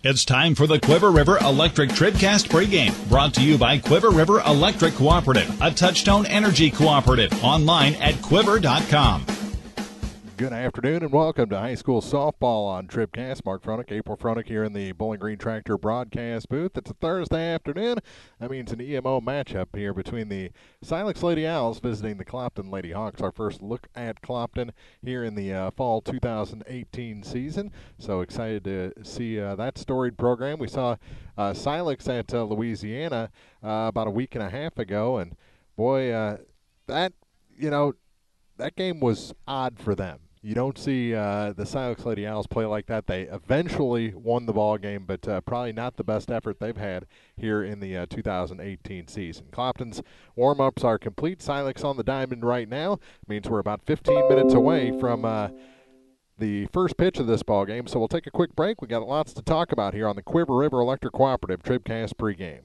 It's time for the Quiver River Electric TribCast pregame, brought to you by Quiver River Electric Cooperative, a Touchstone Energy cooperative, online at quiver.com. Good afternoon and welcome to high school softball on TribCast. Mark Fronick, April Fronick here in the Bowling Green Tractor broadcast booth. It's a Thursday afternoon. That means an EMO matchup here between the Silex Lady Owls visiting the Clopton Lady Hawks. Our first look at Clopton here in the fall 2018 season. So excited to see that storied program. We saw Silex at Louisiana about a week and a half ago, and boy, that game was odd for them. You don't see the Silex Lady Owls play like that. They eventually won the ball game, but probably not the best effort they've had here in the 2018 season. Clopton's warm-ups are complete. Silex on the diamond right now. Means we're about 15 minutes away from the first pitch of this ball game. So we'll take a quick break. We got lots to talk about here on the Quiver River Electric Cooperative TribCast pregame.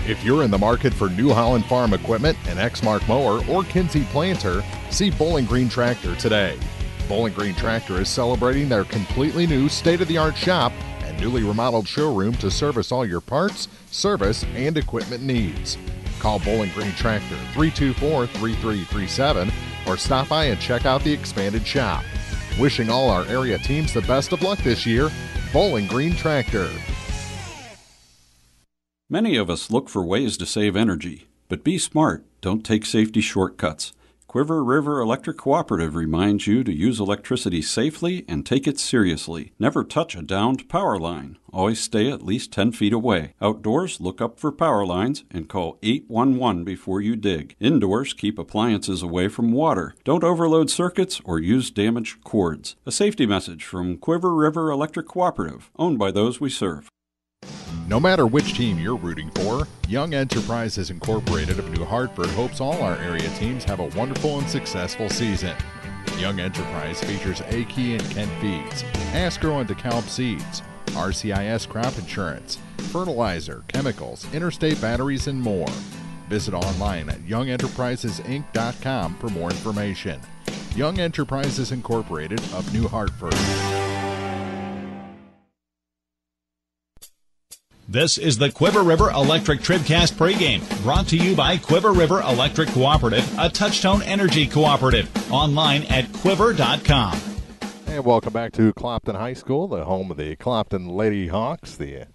If you're in the market for New Holland Farm equipment, an Exmark mower, or Kinsey planter, see Bowling Green Tractor today. Bowling Green Tractor is celebrating their completely new state-of-the-art shop and newly remodeled showroom to service all your parts, service, and equipment needs. Call Bowling Green Tractor 324-3337 or stop by and check out the expanded shop. Wishing all our area teams the best of luck this year, Bowling Green Tractor. Many of us look for ways to save energy, but be smart. Don't take safety shortcuts. Quiver River Electric Cooperative reminds you to use electricity safely and take it seriously. Never touch a downed power line. Always stay at least 10 feet away. Outdoors, look up for power lines and call 811 before you dig. Indoors, keep appliances away from water. Don't overload circuits or use damaged cords. A safety message from Quiver River Electric Cooperative, owned by those we serve. No matter which team you're rooting for, Young Enterprises Incorporated of New Hartford hopes all our area teams have a wonderful and successful season. Young Enterprise features A-Key and Kent Feeds, Asgrow and DeKalb Seeds, RCIS Crop Insurance, fertilizer, chemicals, interstate batteries, and more. Visit online at youngenterprisesinc.com for more information. Young Enterprises Incorporated of New Hartford. This is the Quiver River Electric TribCast pregame, brought to you by Quiver River Electric Cooperative, a Touchstone Energy cooperative, online at quiver.com. And welcome back to Clopton High School, the home of the Clopton Lady Hawks, the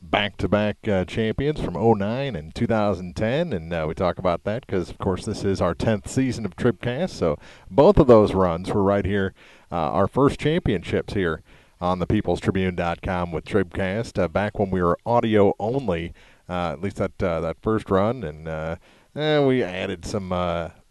back-to-back champions from 2009 and 2010. And we talk about that because, of course, this is our 10th season of TribCast. So both of those runs were right here, our first championships here on the peoplestribune.com with TribCast, back when we were audio only, at least that first run, and we added some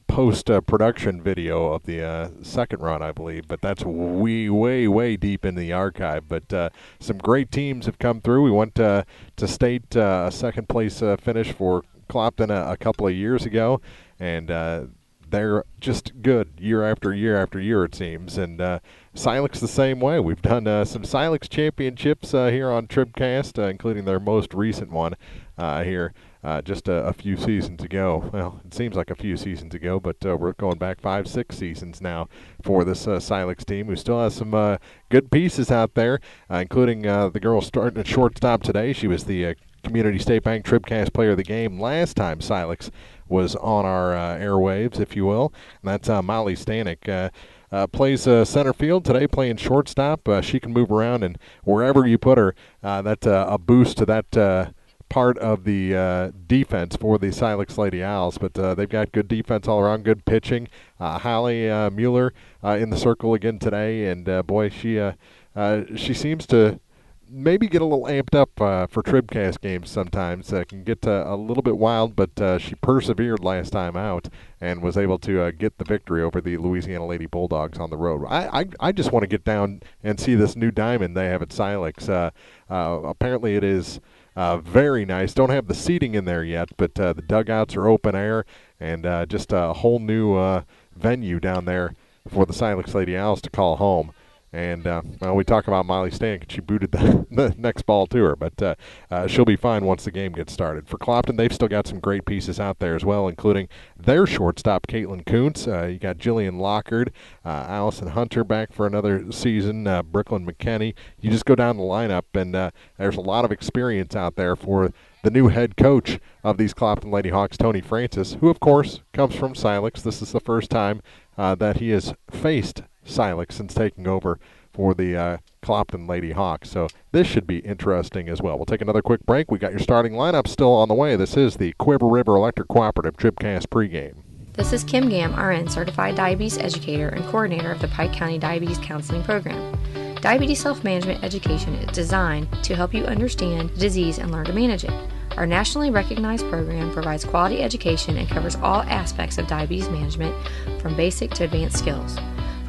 post-production video of the second run, I believe, but that's way deep in the archive. But some great teams have come through. We went to state, a second place finish for Clopton a couple of years ago, and they're just good year after year after year, it seems. And Silex the same way. We've done some Silex championships here on TribCast, including their most recent one here just a few seasons ago. Well, it seems like a few seasons ago, but we're going back 5-6 seasons now for this Silex team, who still has some good pieces out there, including the girl starting at shortstop today. She was the Community State Bank TribCast Player of the Game last time Silex was on our airwaves, if you will. And that's Molly Stanek. Plays center field today, playing shortstop. She can move around, and wherever you put her, that's a boost to that part of the defense for the Silex Lady Owls. But they've got good defense all around, good pitching. Holly Mueller in the circle again today, and boy, she seems to maybe get a little amped up for TribCast games sometimes. Can get a little bit wild, but she persevered last time out and was able to get the victory over the Louisiana Lady Bulldogs on the road. I just want to get down and see this new diamond they have at Silex. Apparently it is very nice. Don't have the seating in there yet, but the dugouts are open air, and just a whole new venue down there for the Silex Lady Owls to call home. And well, we talk about Molly Stanek. She booted the next ball to her, but she'll be fine once the game gets started. For Clopton, they've still got some great pieces out there as well, including their shortstop, Caitlin Kuntz. You got Jillian Lockard, Allison Hunter back for another season, Brooklyn McKenney. You just go down the lineup, and there's a lot of experience out there for the new head coach of these Clopton Lady Hawks, Tony Francis, who, of course, comes from Silex. This is the first time that he has faced Silex since taking over for the Clopton Lady Hawks. So this should be interesting as well. We'll take another quick break. We got your starting lineup still on the way. This is the Quiver River Electric Cooperative TribCast pregame. This is Kim Gam, RN, Certified Diabetes Educator and Coordinator of the Pike County Diabetes Counseling Program. Diabetes self-management education is designed to help you understand the disease and learn to manage it. Our nationally recognized program provides quality education and covers all aspects of diabetes management, from basic to advanced skills.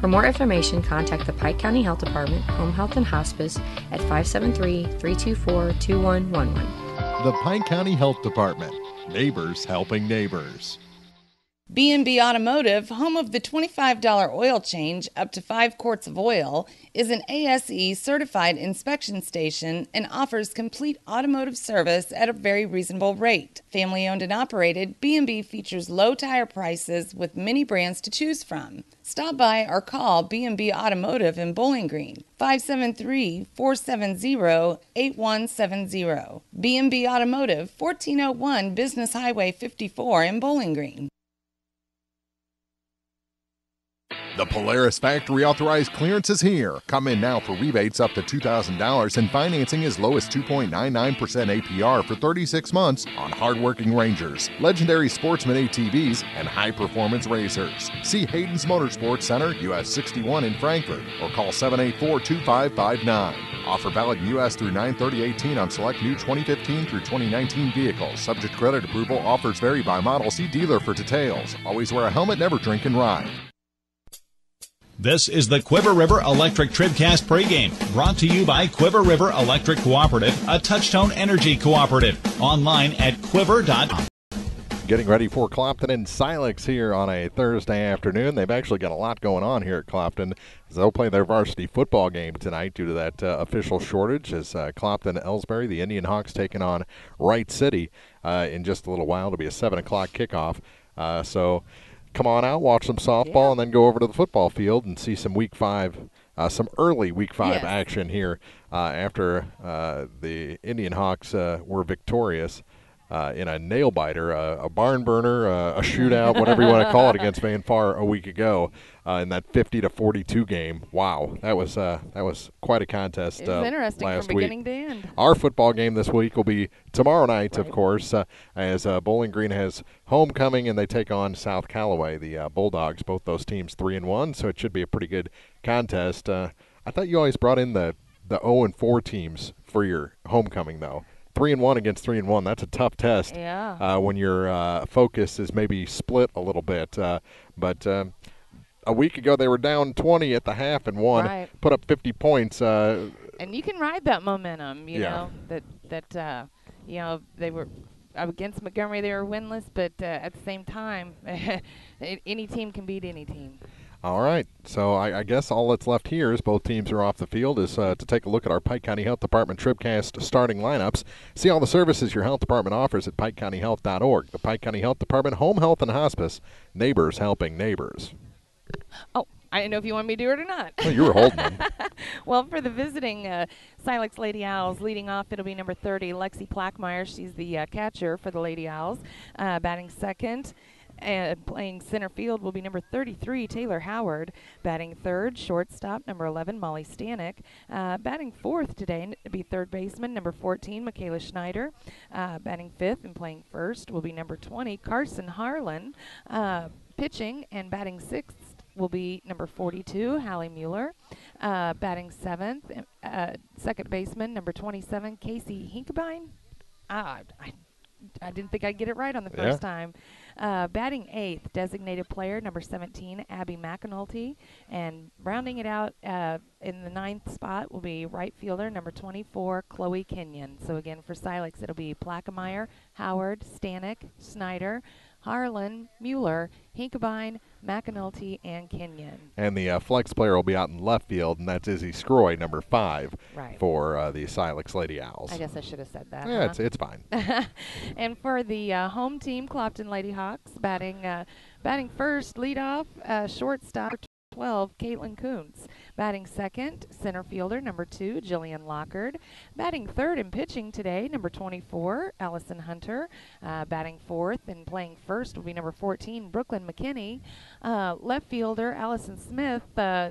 For more information, contact the Pike County Health Department, Home Health and Hospice at 573-324-2111. The Pike County Health Department. Neighbors helping neighbors. B&B Automotive, home of the $25 oil change up to 5 quarts of oil, is an ASE certified inspection station and offers complete automotive service at a very reasonable rate. Family owned and operated, B&B features low tire prices with many brands to choose from. Stop by or call B&B Automotive in Bowling Green, 573-470-8170. B&B Automotive, 1401 Business Highway 54 in Bowling Green. The Polaris Factory Authorized Clearance is here. Come in now for rebates up to $2,000 and financing as low as 2.99% APR for 36 months on hardworking Rangers, legendary Sportsman ATVs, and high-performance racers. See Hayden's Motorsports Center, US 61 in Frankfort, or call 784-2559. Offer valid in U.S. through 9/30/18 on select new 2015 through 2019 vehicles. Subject to credit approval. Offers vary by model. See dealer for details. Always wear a helmet, never drink and ride. This is the Quiver River Electric TribCast pregame, brought to you by Quiver River Electric Cooperative, a Touchtone Energy Cooperative. Online at quiver.com. Getting ready for Clopton and Silex here on a Thursday afternoon. They've actually got a lot going on here at Clopton. They'll play their varsity football game tonight due to that official shortage, as Clopton Ellsbury, the Indian Hawks, taking on Wright City in just a little while. It'll be a 7 o'clock kickoff. So come on out, watch some softball, and then go over to the football field and see some Week 5, some early Week 5 action here after the Indian Hawks were victorious in a nail-biter, a barn burner, a shootout, whatever you want to call it, against Van Far a week ago in that 50-42 game. Wow, that was quite a contest it was interesting last from beginning week. to end. Our football game this week will be tomorrow night, of course, as Bowling Green has homecoming and they take on South Callaway, the Bulldogs. Both those teams 3-1, so it should be a pretty good contest. I thought you always brought in the 0-4 teams for your homecoming, though. 3-1 against 3-1. That's a tough test. Yeah. When your focus is maybe split a little bit. But a week ago they were down 20 at the half and won. Right. Put up 50 points. And you can ride that momentum. You Yeah. know they were against Montgomery. They were winless, but at the same time, any team can beat any team. All right, so I guess all that's left here is both teams are off the field is to take a look at our Pike County Health Department TribCast starting lineups. See all the services your health department offers at PikeCountyHealth.org. The Pike County Health Department, Home Health and Hospice, neighbors helping neighbors. Oh, I didn't know if you want me to do it or not. Well, you were holding them. Well, for the visiting Silex Lady Owls, leading off, it'll be number 30, Lexi Plackmeyer. She's the catcher for the Lady Owls. Batting second. And playing center field will be number 33, Taylor Howard. Batting third, shortstop, number 11, Molly Stanek. Batting fourth today will be third baseman, number 14, Michaela Schneider. Batting fifth and playing first will be number 20, Carson Harlan. Pitching and batting sixth will be number 42, Hallie Mueller. Batting seventh, second baseman, number 27, Casey Hinkebine. I didn't think I'd get it right on the first time. Batting eighth, designated player, number 17, Abby McAnulty. And rounding it out in the ninth spot will be right fielder, number 24, Chloe Kenyon. So again, for Silex, it'll be Plackmeyer, Howard, Stanek, Snyder, Harlan, Mueller, Hinkabine, McAnulty, and Kenyon. And the flex player will be out in left field, and that's Izzy Scroy, number 5, Right. for the Silex Lady Owls. I guess I should have said that. Yeah, huh? it's fine. And for the home team, Clopton Lady Hawks, batting first, leadoff, shortstop, 12, Caitlin Kuntz. Batting second, center fielder, number 2, Jillian Lockard. Batting third and pitching today, number 24, Allison Hunter. Batting fourth and playing first will be number 14, Brooklyn McKinney. Left fielder, Allison Smith.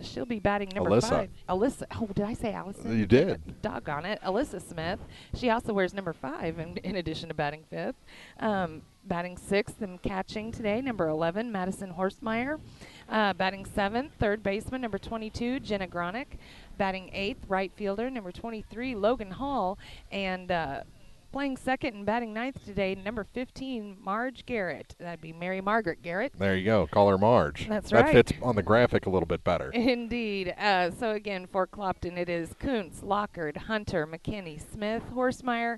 She'll be batting number Alyssa. 5. Alyssa. Oh, did I say Allison? You did. Doggone it. Alyssa Smith. She also wears number 5 in addition to batting fifth. Batting sixth and catching today, number 11, Madison Horstmeyer. Batting seventh, third baseman, number 22, Jenna Gronick. Batting eighth, right fielder, number 23, Logan Hall. And playing second and batting ninth today, number 15, Marge Garrett. That'd be Mary Margaret Garrett. There you go. Call her Marge. That's that right. fits on the graphic a little bit better. Indeed. So again, for Clopton, it is Kuntz, Lockard, Hunter, McKinney, Smith, Horstmeyer,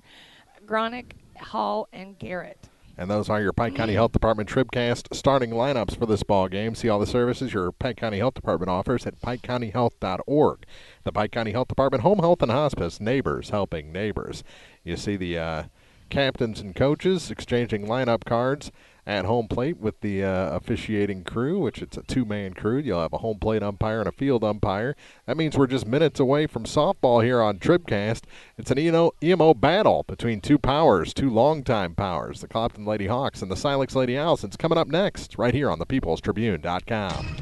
Gronick, Hall, and Garrett. And those are your Pike County Health Department TribCast starting lineups for this ball game. See all the services your Pike County Health Department offers at PikeCountyHealth.org. The Pike County Health Department Home Health and Hospice, neighbors helping neighbors. You see the captains and coaches exchanging lineup cards at home plate with the officiating crew, which it's a 2-man crew. You'll have a home plate umpire and a field umpire. That means we're just minutes away from softball here on TribCast. It's an EMO battle between two powers, two longtime powers, the Clopton Lady Hawks and the Silex Lady Owls. It's coming up next right here on thepeoplestribune.com.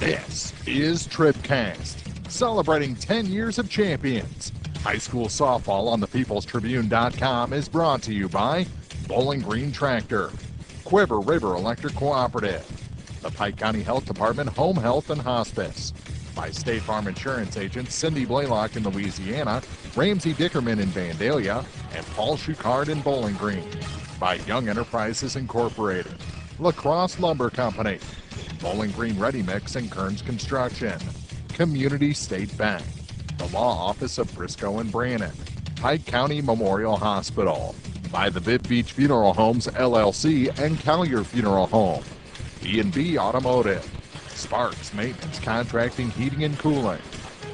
This is TribCast, celebrating 10 years of champions. High school softball on thepeoplestribune.com is brought to you by Bowling Green Tractor, Quiver River Electric Cooperative, the Pike County Health Department Home Health and Hospice, by State Farm Insurance agents Cindy Blaylock in Louisiana, Ramsey Dickerman in Vandalia, and Paul Schuchard in Bowling Green, by Young Enterprises Incorporated, La Crosse Lumber Company, Bowling Green Ready Mix and Kearns Construction, Community State Bank, the Law Office of Briscoe and Brannon, Pike County Memorial Hospital, by the Viv Beach Funeral Homes LLC and Collier Funeral Home, B&B Automotive, Sparks Maintenance Contracting Heating and Cooling,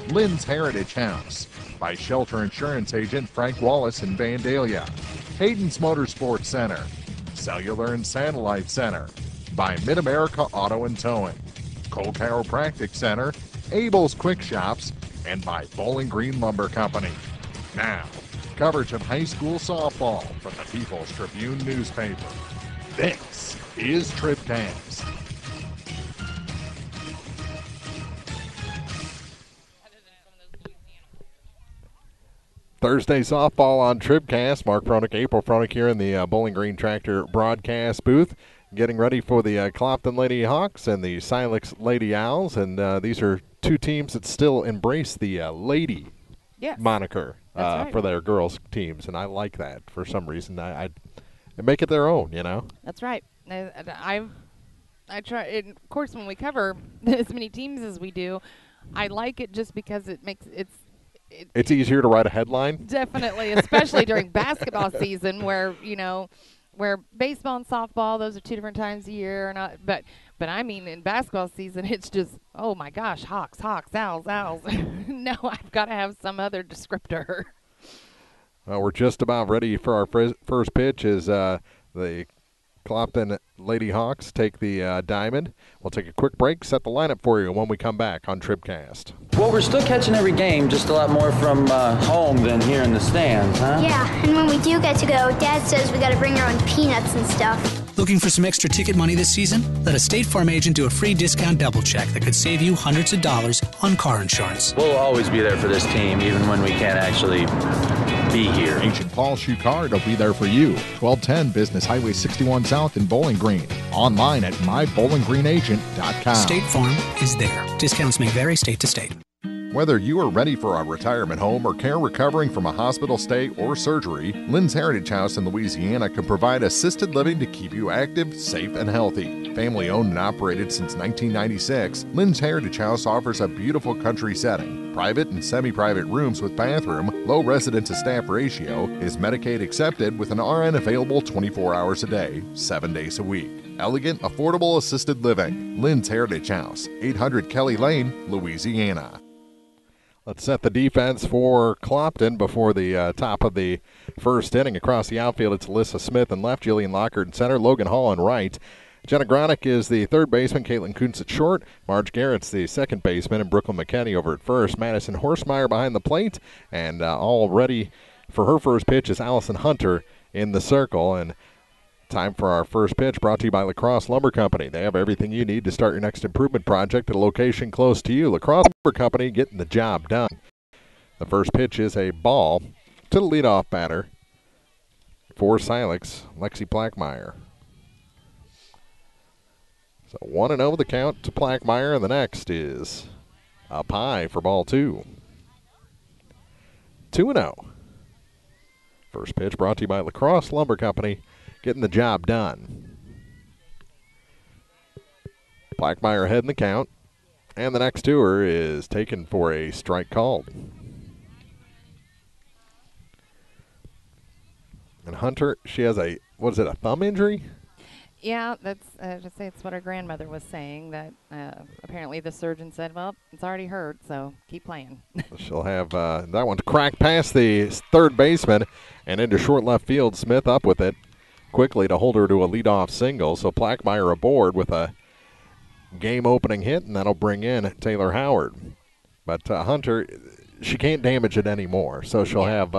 Lynn's Heritage House, by Shelter Insurance Agent Frank Wallace in Vandalia, Hayden's Motorsports Center, Cellular and Satellite Center, by Mid-America Auto and Towing, Cole Chiropractic Center, Abel's Quick Shops, and by Bowling Green Lumber Company. Now, coverage of high school softball from the People's Tribune newspaper. This is TribCast. Thursday softball on TribCast. Mark Froelich, April Froelich here in the Bowling Green Tractor broadcast booth, getting ready for the Clopton Lady Hawks and the Silex Lady Owls. And these are two teams that still embrace the lady moniker for their girls' teams, and I like that for some reason. I make it their own, you know. That's right. I try. And of course, when we cover as many teams as we do, I like it just because it makes it's easier to write a headline. Definitely, especially during basketball season, where where baseball and softball, those are 2 different times a year, but I mean in basketball season, it's just, oh my gosh, Hawks, Owls. No, I've got to have some other descriptor. We're just about ready for our first pitch as the Clopton Lady Hawks take the diamond. We'll take a quick break, set the lineup for you when we come back on TribCast. Well, we're still catching every game, just a lot more from home than here in the stands, huh? Yeah, and when we do get to go, Dad says we got to bring our own peanuts and stuff. Looking for some extra ticket money this season? Let a State Farm agent do a free discount double check that could save you hundreds of dollars on car insurance. We'll always be there for this team, even when we can't actually be here. Agent Paul Schuchard will be there for you. 1210 Business Highway 61 South in Bowling Green. Online at mybowlingreenagent.com. State Farm is there. Discounts may vary state to state. Whether you are ready for a retirement home or care recovering from a hospital stay or surgery, Lynn's Heritage House in Louisiana can provide assisted living to keep you active, safe, and healthy. Family owned and operated since 1996, Lynn's Heritage House offers a beautiful country setting. Private and semi-private rooms with bathroom, low resident-to-staff ratio, is Medicaid accepted with an RN available 24 hours a day, 7 days a week. Elegant, affordable assisted living. Lynn's Heritage House, 800 Kelly Lane, Louisiana. Let's set the defense for Clopton before the top of the first inning. Across the outfield, it's Alyssa Smith in left, Jillian Lockhart in center, Logan Hall in right. Jenna Gronick is the third baseman, Caitlin Kuntz at short, Marge Garrett's the second baseman, and Brooklyn McKenney over at first. Madison Horsemeyer behind the plate, and all ready for her first pitch is Allison Hunter in the circle. And time for our first pitch, brought to you by Lacrosse Lumber Company. They have everything you need to start your next improvement project at a location close to you. Lacrosse Lumber Company, getting the job done. The first pitch is a ball to the leadoff batter for Silex, Lexi Plackmeyer. So 1-0 the count to Plackmeyer, and the next is up high for ball two. 2-0. First pitch brought to you by Lacrosse Lumber Company, getting the job done. Plackmeyer ahead in the count, and the next to her is taken for a strike called. And Hunter, she has a thumb injury? Yeah, that's just say it's what her grandmother was saying. That apparently the surgeon said, "Well, it's already hurt, so keep playing." She'll have that one to crack past the third baseman and into short left field. Smith up with it quickly to hold her to a leadoff single. So Plackmeyer aboard with a game-opening hit, and that'll bring in Taylor Howard. But Hunter, she can't damage it anymore, so she'll have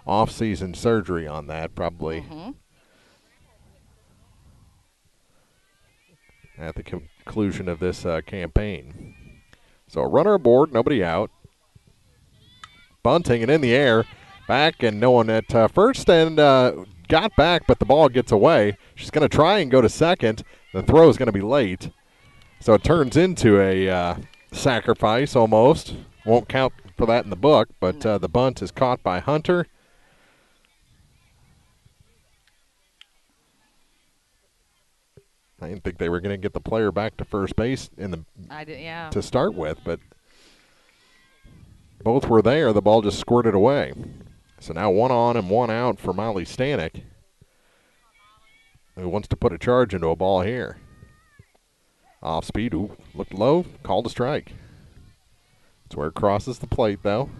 off-season surgery on that probably. At the conclusion of this campaign. So a runner aboard, nobody out. Bunting and in the air, back and no one at first, and got back, but the ball gets away. She's going to try and go to second. The throw is going to be late. So it turns into a sacrifice almost. Won't count for that in the book, but the bunt is caught by Hunter. I didn't think they were going to get the player back to first base to start with, but both were there. The ball just squirted away. So now 1 on and 1 out for Molly Stanek, who wants to put a charge into a ball here. Off speed, looked low, called a strike. That's where it crosses the plate, though.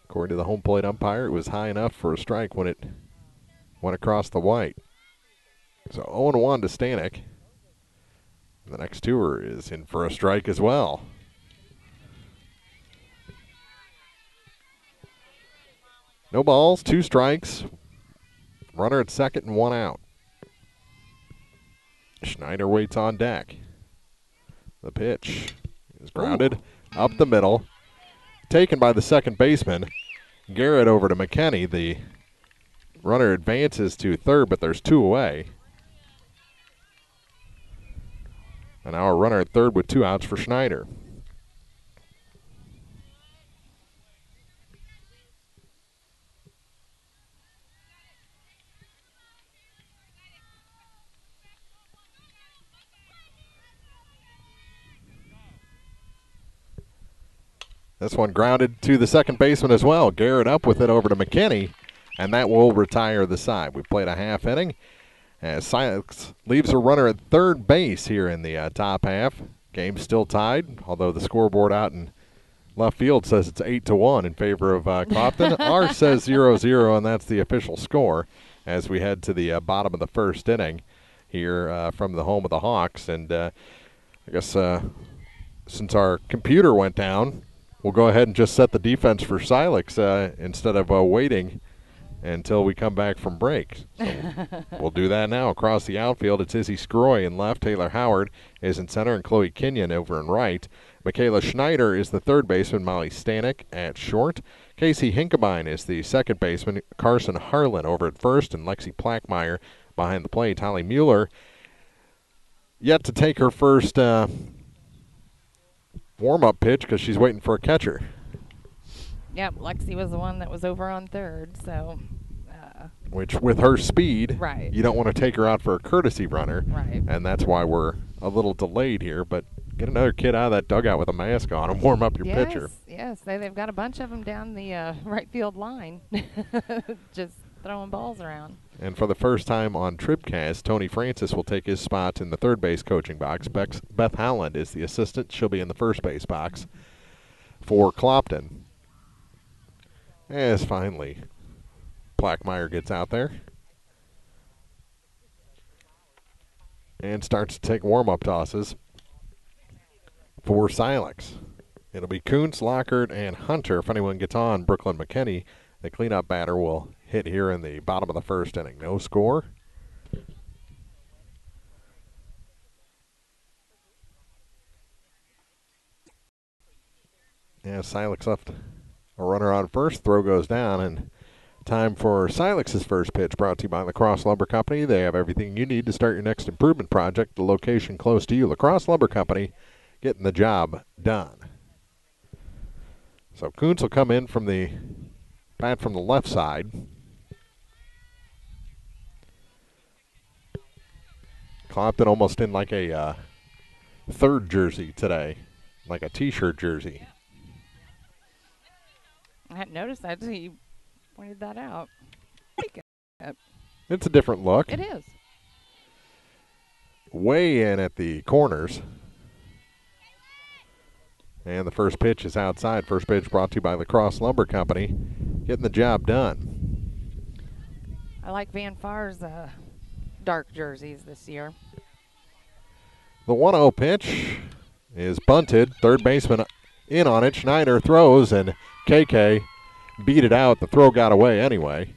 According to the home plate umpire, it was high enough for a strike when it went across the white. So 0-1 to Stanek. The next to her is in for a strike as well. No balls, 2 strikes. Runner at second and 1 out. Schneider waits on deck. The pitch is grounded up the middle. Taken by the second baseman. Garrett over to McKenney. The runner advances to third, but there's 2 away. And now a runner at third with 2 outs for Schneider. This one grounded to the second baseman as well. Garrett up with it over to McKenney, and that will retire the side. We played a half inning. As Silex leaves a runner at third base here in the top half. Game's still tied, although the scoreboard out in left field says it's 8-1 in favor of Clopton. Ours says 0-0, and that's the official score as we head to the bottom of the first inning here from the home of the Hawks. And I guess since our computer went down, we'll go ahead and just set the defense for Silex instead of waiting until we come back from break. So we'll do that now. Across the outfield, it's Izzy Scroy in left. Taylor Howard is in center, and Chloe Kenyon over in right. Michaela Schneider is the third baseman. Molly Stanek at short. Casey Hinkebine is the second baseman. Carson Harlan over at first, and Lexi Plackmeyer behind the plate. Holly Mueller yet to take her first warm-up pitch because she's waiting for a catcher. Yep, Lexi was the one that was over on third, so. Which, with her speed, right, you don't want to take her out for a courtesy runner. Right. And that's why we're a little delayed here. But Get another kid out of that dugout with a mask on and warm up your pitcher. Yes, they've got a bunch of them down the right field line, just throwing balls around. And for the first time on TribCast, Tony Francis will take his spot in the third base coaching box. Beth Howland is the assistant. She'll be in the first base box for Clopton. As finally Plackmeyer gets out there and starts to take warm-up tosses for Silex. It'll be Kuntz, Lockhart, and Hunter. If anyone gets on, Brooklyn McKinney, the cleanup batter, will hit here in the bottom of the first inning. No score. Yeah, Silex left a runner on first. Throw goes down, and time for Silex's first pitch, brought to you by Lacrosse Lumber Company. They have everything you need to start your next improvement project, the location close to you. Lacrosse Lumber Company, getting the job done. So Kuntz will come in from the bat from the left side. Clopton almost in like a third jersey today, like a T-shirt jersey. I hadn't noticed that until you pointed that out. It's a different look. It is. Way in at the corners. And the first pitch is outside. First pitch brought to you by Lacrosse Lumber Company. Getting the job done. I like Van Far's dark jerseys this year. The 1-0 pitch is bunted. Third baseman in on it. Schneider throws, and KK beat it out. The throw got away anyway.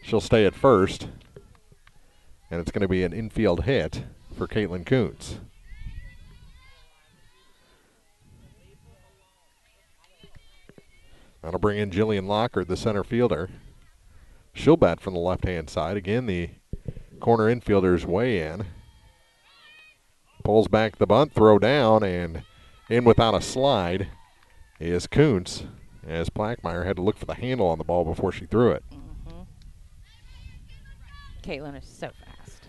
She'll stay at first. And it's going to be an infield hit for Caitlin Kuntz. That'll bring in Jillian Lockhart, the center fielder. She'll bat from the left-hand side. Again, the corner infielder's way in. Pulls back the bunt, throw down, and in without a slide is Kuntz, as Plackmeyer had to look for the handle on the ball before she threw it. Mm-hmm. Caitlin is so fast.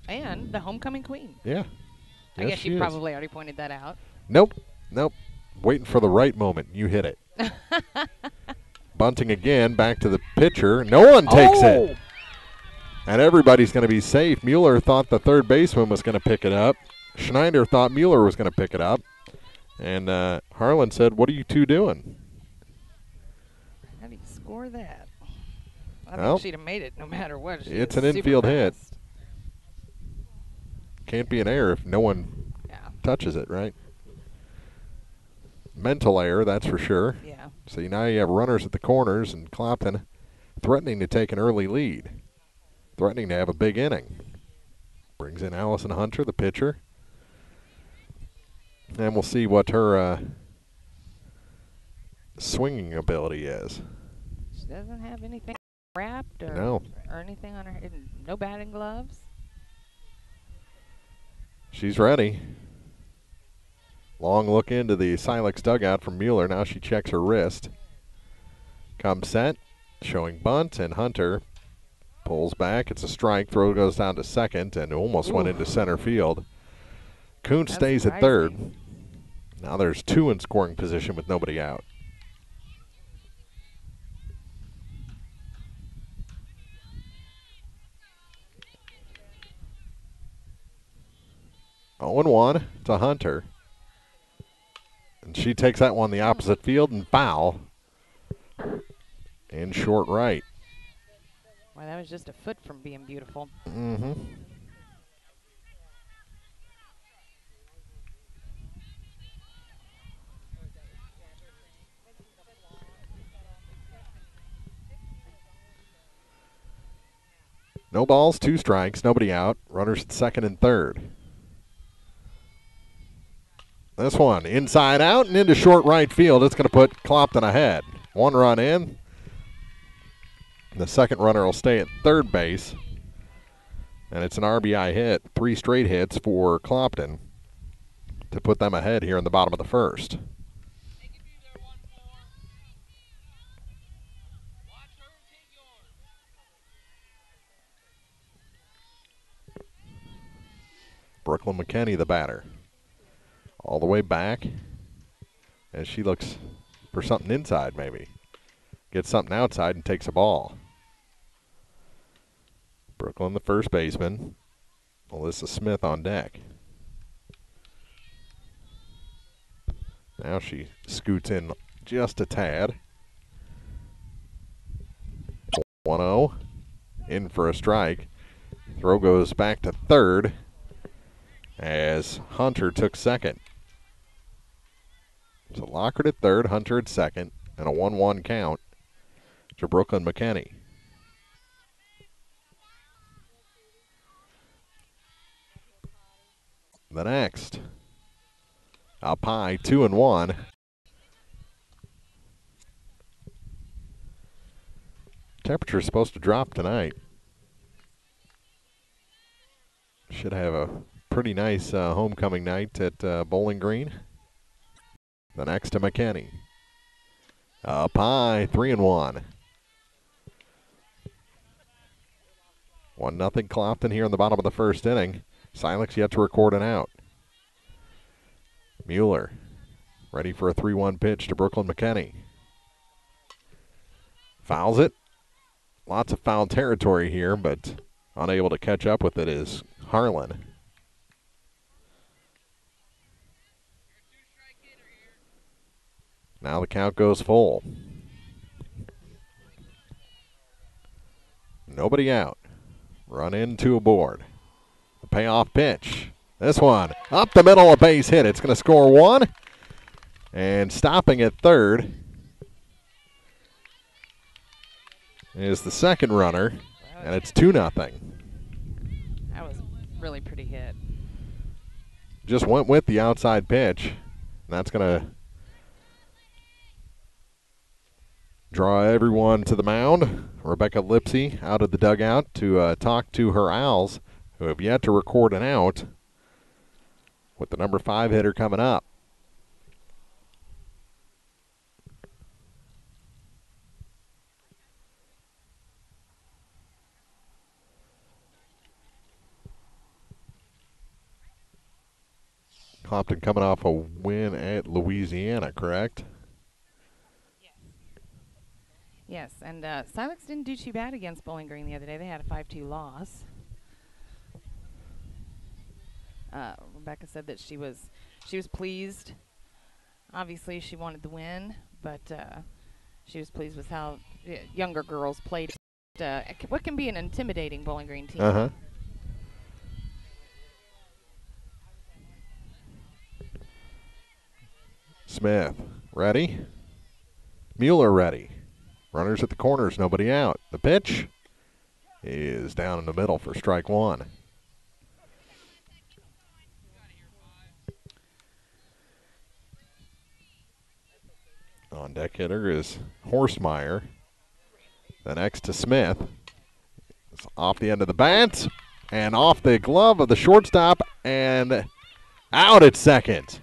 And the homecoming queen. Yeah. I guess you probably already pointed that out. Nope. Waiting for the right moment. You hit it. Bunting again, back to the pitcher. No one takes it. And everybody's going to be safe. Mueller thought the third baseman was going to pick it up. Schneider thought Mueller was going to pick it up. And Harlan said, "What are you two doing?" How do you score that? I think she'd have made it no matter what. It's an infield hit. Can't be an error if no one touches it, right? Mental error, that's for sure. Yeah. So now you have runners at the corners, and Clopton threatening to take an early lead, threatening to have a big inning. Brings in Allison Hunter, the pitcher. And we'll see what her swinging ability is. She doesn't have anything wrapped or anything on her. No batting gloves. She's ready. Long look into the Silex dugout from Mueller. Now she checks her wrist. Comes set, showing bunt, and Hunter pulls back. It's a strike. Throw goes down to second and almost went into center field. Kuntz stays at third. Now there's two in scoring position with nobody out. Oh, 0-1 to Hunter. And she takes that one the opposite field and foul. In short right. Well, that was just a foot from being beautiful. Mm-hmm. No balls, 2 strikes, nobody out. Runners at second and third. This one inside out and into short right field. It's going to put Clopton ahead. 1 run in. The second runner will stay at third base. And it's an RBI hit. 3 straight hits for Clopton to put them ahead here in the bottom of the first. Brooklyn McKinney, the batter. all the way back. And she looks for something inside maybe. Gets something outside and takes a ball. Brooklyn, the first baseman. Alyssa Smith on deck. Now she scoots in just a tad. 1-0. In for a strike. Throw goes back to third as Hunter took second. So Lockhart at third, Hunter at second, and a 1-1 count to Brooklyn McKinney. The next, up high, 2-1. Temperature is supposed to drop tonight. Should have a pretty nice homecoming night at Bowling Green. The next to McKinney. Up high, 3-1. 1-0 Clopton here in the bottom of the first inning. Silex yet to record an out. Mueller ready for a 3-1 pitch to Brooklyn McKinney. Fouls it. Lots of foul territory here, but unable to catch up with it is Harlan. Now the count goes full. Nobody out. Run into a board. The payoff pitch. This one up the middle, a base hit. It's going to score one. And stopping at third is the second runner, and it's 2-0. That was really pretty hit. Just went with the outside pitch. And that's going to draw everyone to the mound. Rebecca Lipsy out of the dugout to talk to her Owls, who have yet to record an out, with the number 5 hitter coming up. Clopton coming off a win at Louisiana, correct? Yes, and Silex didn't do too bad against Bowling Green the other day. They had a 5-2 loss. Rebecca said that she was pleased. Obviously, she wanted the win, but she was pleased with how younger girls played. What can be an intimidating Bowling Green team? Uh-huh. Smith, ready. Mueller ready. Runners at the corners, nobody out. The pitch is down in the middle for strike one. On deck hitter is Horsemeyer. The next to Smith. It's off the end of the bat and off the glove of the shortstop and out at second.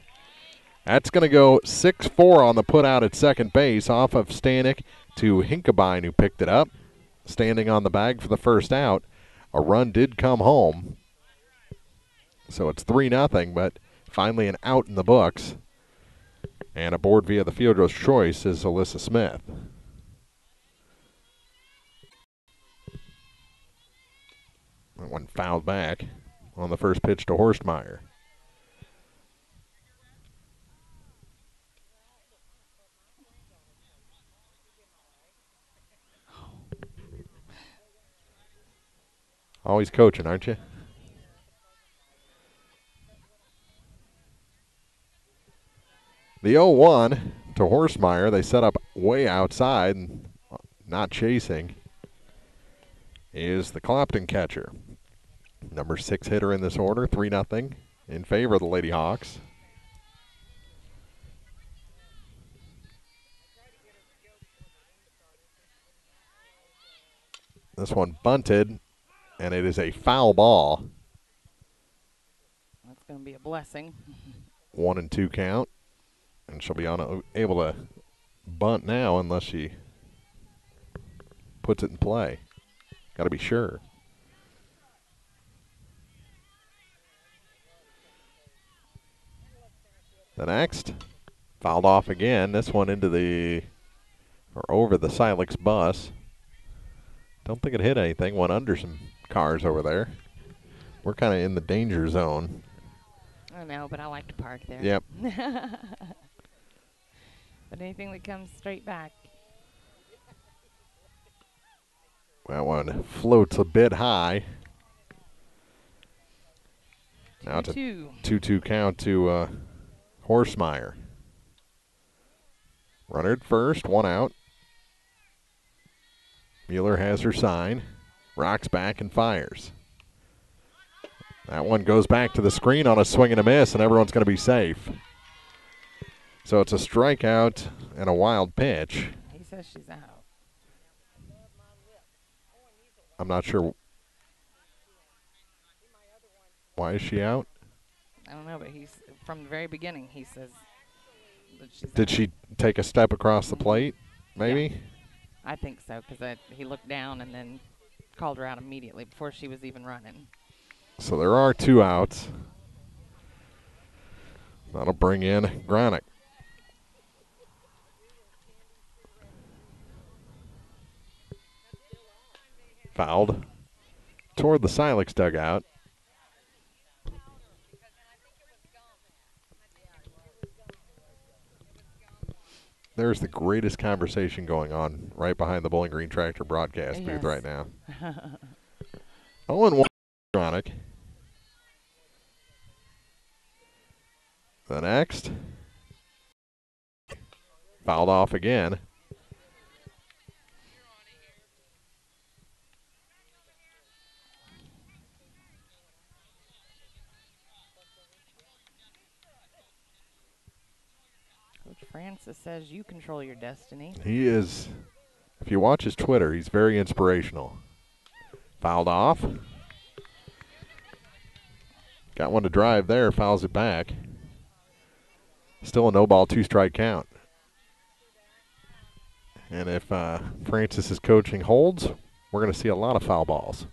That's going to go 6-4 on the put out at second base off of Stanek to Hinkebine, who picked it up. Standing on the bag for the first out. A run did come home. So it's 3-0, but finally an out in the books. And aboard via the fielder's choice is Alyssa Smith. That one fouled back on the first pitch to Horstmeyer. Always coaching, aren't you? The 0-1 to Horsemeyer. They set up way outside and not chasing is the Clopton catcher. Number 6 hitter in this order, 3-0 in favor of the Lady Hawks. This one bunted, and it is a foul ball. That's going to be a blessing. 1-2 count. And she'll be able to bunt now unless she puts it in play. Got to be sure. The next, fouled off again. This one over the Silex bus. Don't think it hit anything. Went under some cars over there. We're kind of in the danger zone. I know, but I like to park there. Yep. But anything that comes straight back. That one floats a bit high. Now it's a 2-2 count to Horsemeyer. Runner at first, one out. Mueller has her sign. Rocks back and fires. That one goes back to the screen on a swing and a miss, and everyone's going to be safe. So it's a strikeout and a wild pitch. He says she's out. I'm not sure. Why is she out? I don't know, but from the very beginning, he says that she's Did out. she take a step across the plate, maybe? Yeah. I think so, because he looked down and then called her out immediately before she was even running. So there are 2 outs. That'll bring in Gronick. Fouled toward the Silex dugout. There's the greatest conversation going on right behind the Bowling Green Tractor broadcast booth right now. 0-1 Gronick. The next. Fouled off again. Coach Francis says you control your destiny. He is, if you watch his Twitter, he's very inspirational. Fouled off. Got one to drive there, fouls it back. Still a no-ball, 2-strike count. And if Francis's coaching holds, we're going to see a lot of foul balls.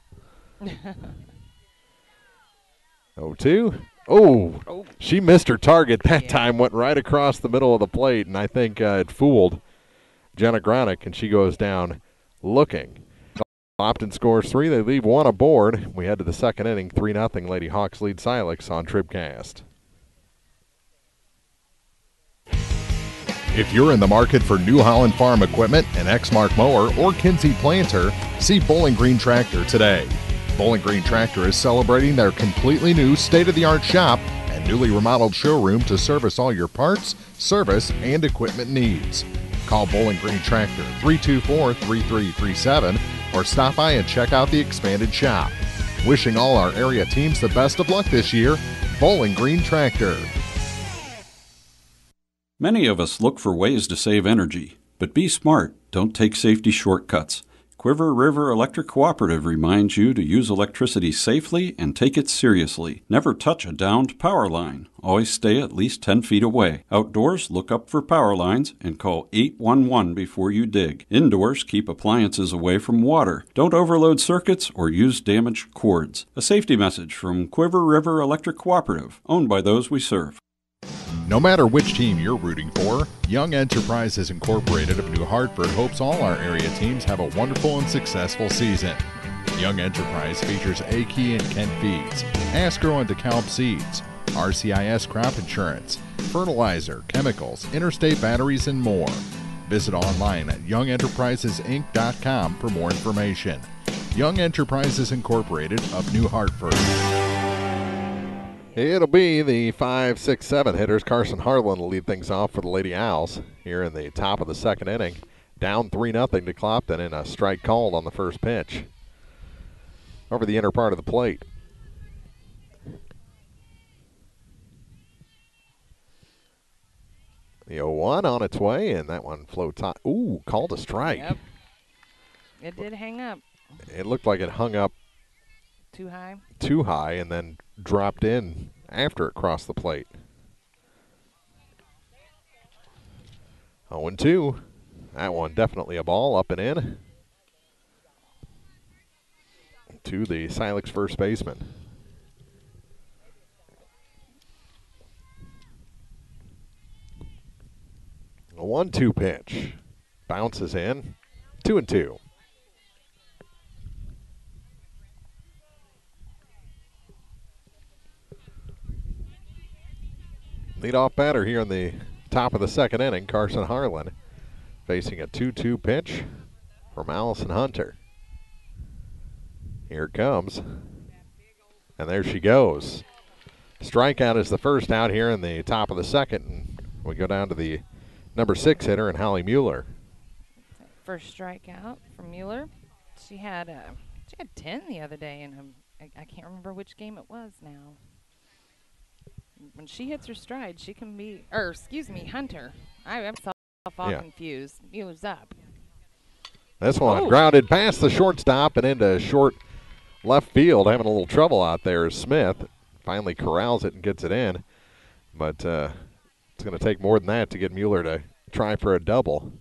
0-2. Oh, she missed her target that time, went right across the middle of the plate, and I think it fooled Jenna Gronick, and she goes down looking. Clopton scores 3. They leave 1 aboard. We head to the second inning, 3-0. Lady Hawks lead Silex on TribCast. If you're in the market for New Holland Farm equipment, an Exmark mower, or Kinsey planter, see Bowling Green Tractor today. Bowling Green Tractor is celebrating their completely new state-of-the-art shop and newly remodeled showroom to service all your parts, service, and equipment needs. Call Bowling Green Tractor 324-3337 or stop by and check out the expanded shop. Wishing all our area teams the best of luck this year, Bowling Green Tractor. Many of us look for ways to save energy, but be smart. Don't take safety shortcuts. Quiver River Electric Cooperative reminds you to use electricity safely and take it seriously. Never touch a downed power line. Always stay at least 10 feet away. Outdoors, look up for power lines and call 811 before you dig. Indoors, keep appliances away from water. Don't overload circuits or use damaged cords. A safety message from Quiver River Electric Cooperative, owned by those we serve. No matter which team you're rooting for, Young Enterprises Incorporated of New Hartford hopes all our area teams have a wonderful and successful season. Young Enterprise features A-Key and Kent Feeds, Asgrow and DeKalb Seeds, RCIS Crop Insurance, fertilizer, chemicals, interstate batteries, and more. Visit online at youngenterprisesinc.com for more information. Young Enterprises Incorporated of New Hartford. It'll be the 5, 6, 7 hitters. Carson Harlan will lead things off for the Lady Owls here in the top of the second inning. Down 3-0 to Clopton, and a strike called on the first pitch over the inner part of the plate. The 0-1 on its way, and that one floats high. Ooh, called a strike. Yep. It did hang up. It looked like it hung up too high, and then dropped in after it crossed the plate. 0-2. That one definitely a ball, up and in to the Silex first baseman. A 1-2 pitch. Bounces in. 2-2. Leadoff batter here in the top of the second inning, Carson Harlan, facing a 2-2 pitch from Allison Hunter. Here it comes. And there she goes. Strikeout is the first out here in the top of the second. And we go down to the number 6 hitter, and Holly Mueller. First strikeout from Mueller. She had 10 the other day, and I can't remember which game it was now. When she hits her stride, she can be, Hunter. I'm all confused. Mueller's up. This one grounded past the shortstop and into short left field. Having a little trouble out there is Smith. Finally corrals it and gets it in. But it's going to take more than that to get Mueller to try for a double.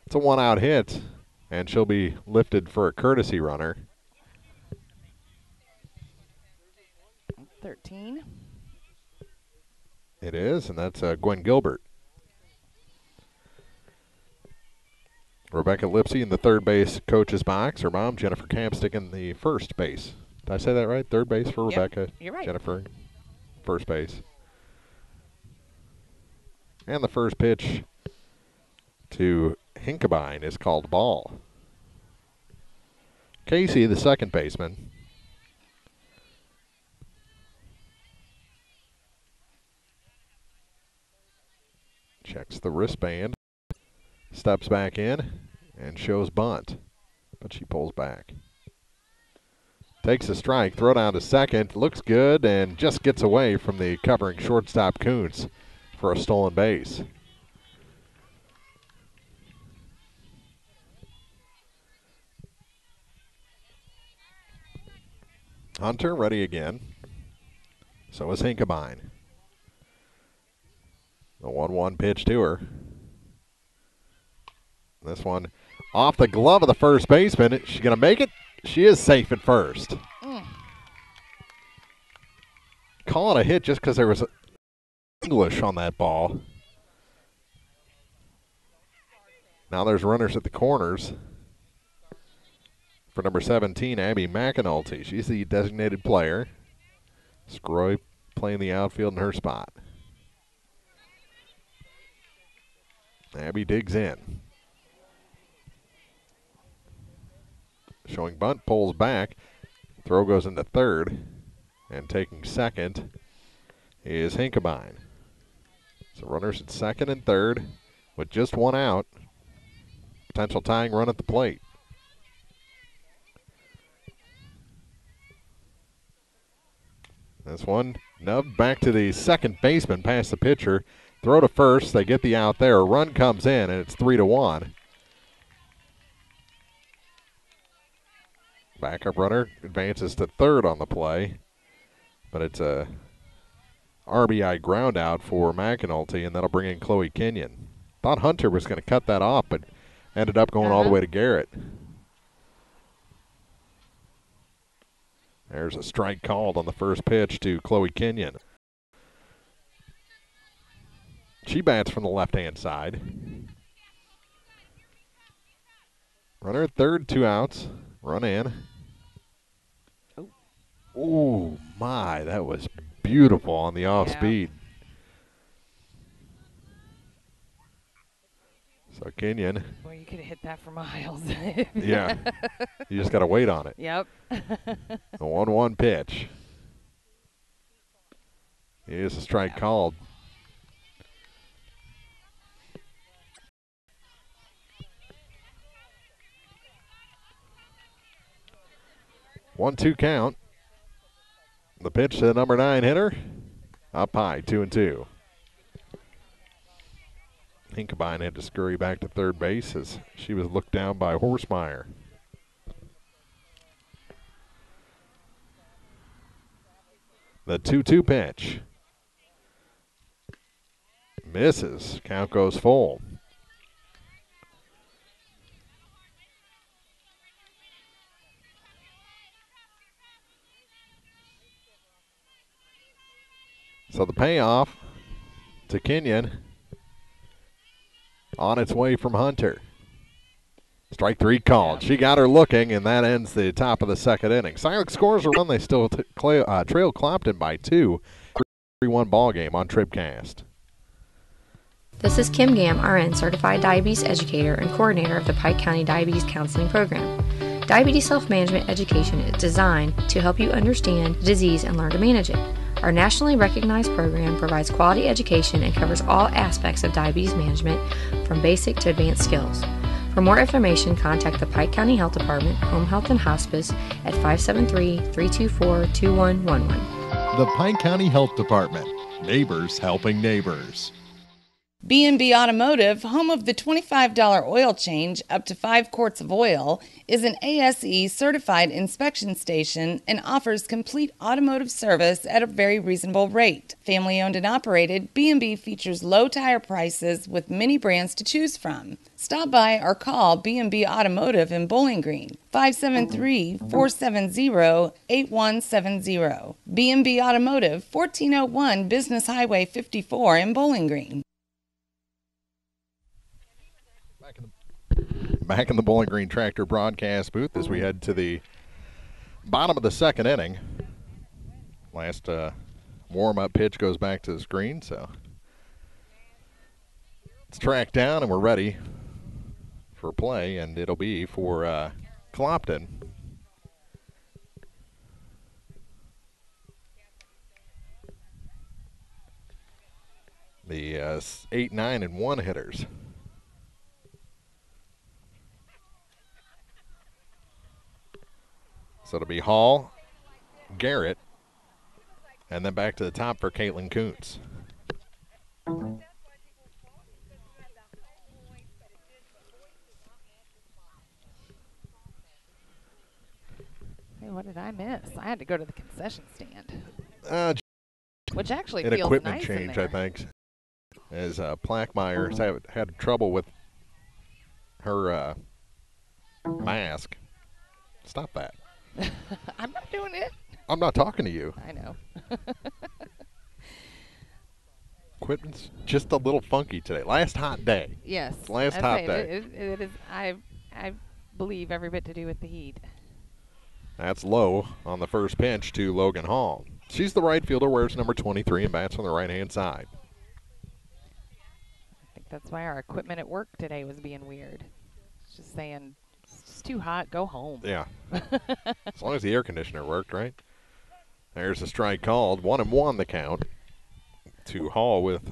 It's a one-out hit, and she'll be lifted for a courtesy runner. 13. It is, and that's Gwen Gilbert. Rebecca Lipsy in the third base coach's box. Her mom, Jennifer Campstick, in the first base. Did I say that right? Third base for Rebecca. You're right. Jennifer, first base. And the first pitch to Hinkebine is called ball. Casey, the second baseman. Checks the wristband, steps back in, and shows bunt. But she pulls back. Takes a strike, throw down to second, looks good, and just gets away from the covering shortstop Kuntz for a stolen base. Hunter ready again. So is Hinkebine. The 1-1 pitch to her. This one off the glove of the first baseman. Is she going to make it? She is safe at first. Call it a hit just because there was English on that ball. Now there's runners at the corners. For number 17, Abby McAnulty. She's the designated player. Scroy playing the outfield in her spot. Abby digs in. Showing bunt, pulls back. Throw goes into third. And taking second is Hinkebine. So runners at second and third with just one out. Potential tying run at the plate. This one nubbed back to the second baseman past the pitcher. Throw to first. They get the out there. A run comes in, and it's 3-1. Backup runner advances to third on the play. But it's a RBI ground out for McAnulty, and that'll bring in Chloe Kenyon. Thought Hunter was going to cut that off, but ended up going all the way to Garrett. There's a strike called on the first pitch to Chloe Kenyon. She bats from the left-hand side. Runner at third, 2 outs. Run in. Oh, my, that was beautiful on the off-speed. So Kenyon. Well, you could have hit that for miles. Yeah. You just got to wait on it. Yep. A 1-1 pitch. Here's a strike called. One-two count. The pitch to the number 9 hitter. Up high, 2-2. Hinkebine had to scurry back to third base as she was looked down by Horsemeyer. The 2-2 pitch. Misses. Count goes full. So the payoff to Kenyon On its way from Hunter. Strike three called. She got her looking, and that ends the top of the second inning. Silex scores a run. They still trail Clopton by 2. 3-1 ball game on TribCast. This is Kim Gam, RN, Certified Diabetes Educator and Coordinator of the Pike County Diabetes Counseling Program. Diabetes self-management education is designed to help you understand the disease and learn to manage it. Our nationally recognized program provides quality education and covers all aspects of diabetes management, from basic to advanced skills. For more information, contact the Pike County Health Department, Home Health and Hospice at 573-324-2111. The Pike County Health Department. Neighbors helping neighbors. B&B Automotive, home of the $25 oil change up to 5 quarts of oil, is an ASE certified inspection station and offers complete automotive service at a very reasonable rate. Family owned and operated, B&B features low tire prices with many brands to choose from. Stop by or call B&B Automotive in Bowling Green, 573-470-8170. B&B Automotive, 1401 Business Highway 54 in Bowling Green. Back in the Bowling Green Tractor broadcast booth as we head to the bottom of the second inning. Last warm-up pitch goes back to the screen, so it's tracked down and we're ready for play, and it'll be for Clopton. The 8, 9, and 1 hitters. So it'll be Hall, Garrett, and then back to the top for Caitlin Kuntz. Hey, what did I miss? I had to go to the concession stand. Which actually an feels equipment nice change, in there. I think. As Plackmeyer's had trouble with her mask. Stop that. I'm not doing it. I'm not talking to you. I know. Equipment's just a little funky today. Last hot day. Yes. Last hot day. It is. I believe every bit to do with the heat. That's low on the first pitch to Logan Hall. She's the right fielder, wears number 23, and bats on the right-hand side. I think that's why our equipment at work today was being weird. It's just saying, it's too hot, go home. Yeah. As long as the air conditioner worked, right? There's a strike called. 1-1 the count to Hall with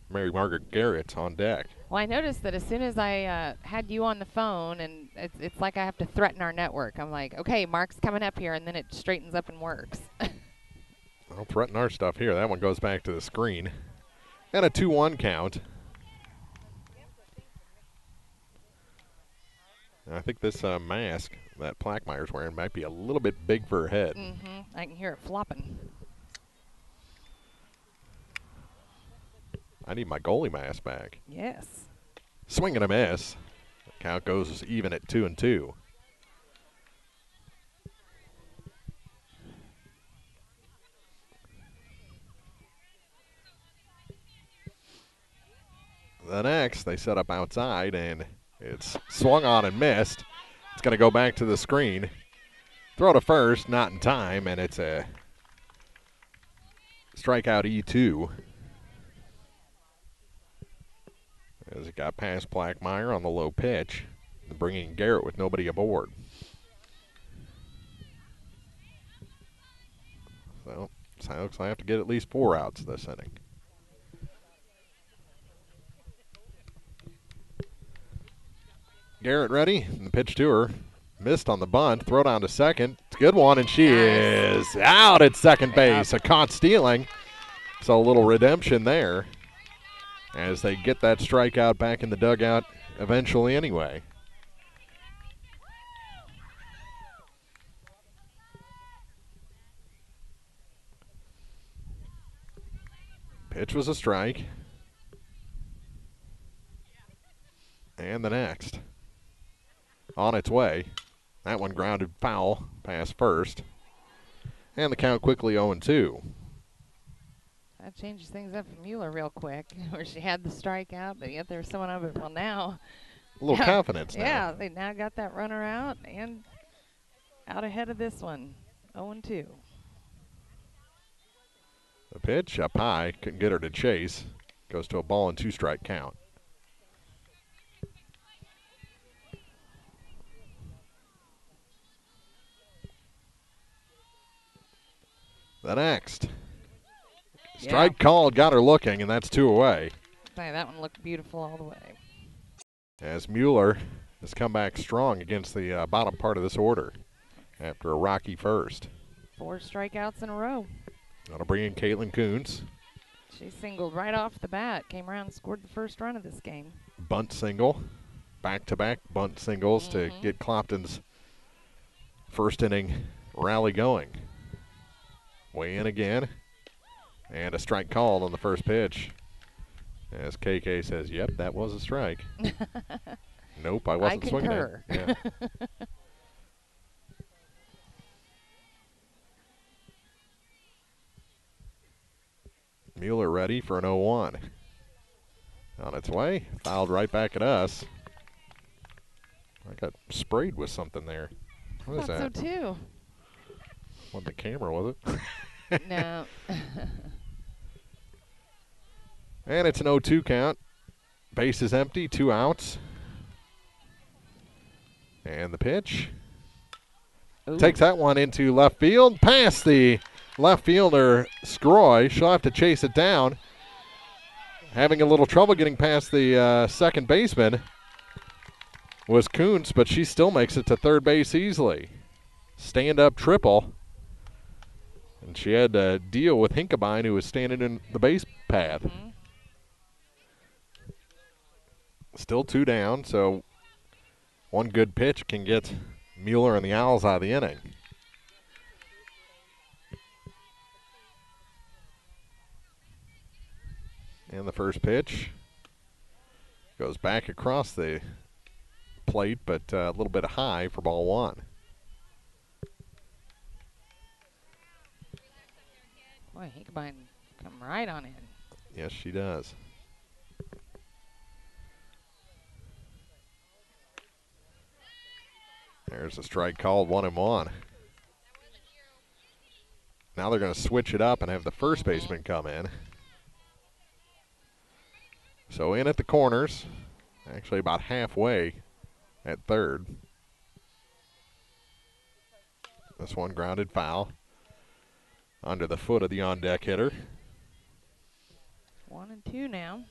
Mary Margaret Garrett on deck. Well, I noticed that as soon as I had you on the phone, and it's like I have to threaten our network. I'm like, okay, Mark's coming up here, and then it straightens up and works. I'll threaten our stuff here. That one goes back to the screen. And a 2-1 count. I think this mask that Plackmeyer's wearing might be a little bit big for her head. Mm-hmm. I can hear it flopping. I need my goalie mask back. Yes. Swing and a miss. The count goes even at 2-2. The next, they set up outside, and it's swung on and missed. It's going to go back to the screen. Throw to first, not in time, and it's a strikeout E2. As it got past Plackmeyer on the low pitch, bringing Garrett with nobody aboard. So, Silex will have to get at least 4 outs this inning. Garrett ready, and the pitch to her. Missed on the bunt, throw down to second. It's a good one, and she is out at second base. A caught stealing. So a little redemption there as they get that strikeout back in the dugout eventually anyway. Pitch was a strike. And the next. On its way. That one grounded foul past first. And the count quickly 0-2. That changes things up for Mueller real quick, where she had the strikeout, but yet there's someone over. Well, now. A little confidence now. Yeah, they now got that runner out and out ahead of this one. 0-2. The pitch up high, couldn't get her to chase. Goes to a ball and 2-strike count. The next. Strike called, got her looking, and that's 2 away. That one looked beautiful all the way. As Mueller has come back strong against the bottom part of this order after a rocky first. 4 strikeouts in a row. That'll bring in Caitlin Coons. She singled right off the bat, came around and scored the first run of this game. Bunt single, back-to-back bunt singles to get Clopton's first inning rally going. Way in again, and a strike called on the first pitch. As KK says, yep, that was a strike. Nope, I wasn't swinging it. Yeah. Mueller ready for an 0-1. On its way, fouled right back at us. I got sprayed with something there. What is that? I thought so too. Wasn't the camera, was it? No. And it's an 0-2 count. Base is empty, 2 outs. And the pitch. Ooh. Takes that one into left field, past the left fielder, Scroy. She'll have to chase it down. Having a little trouble getting past the second baseman was Coons, but she still makes it to third base easily. Stand-up triple. And she had to deal with Hinkabine, who was standing in the base path. Mm-hmm. Still 2 down, so one good pitch can get Mueller and the Owls out of the inning. And the first pitch goes back across the plate, but a little bit high for ball 1. Boy, Hinkabine come right on in. Yes, she does. There's a strike called, 1-1. Now they're going to switch it up and have the first baseman come in. So in at the corners, actually about halfway at third. This one grounded foul under the foot of the on-deck hitter. 1-2 now.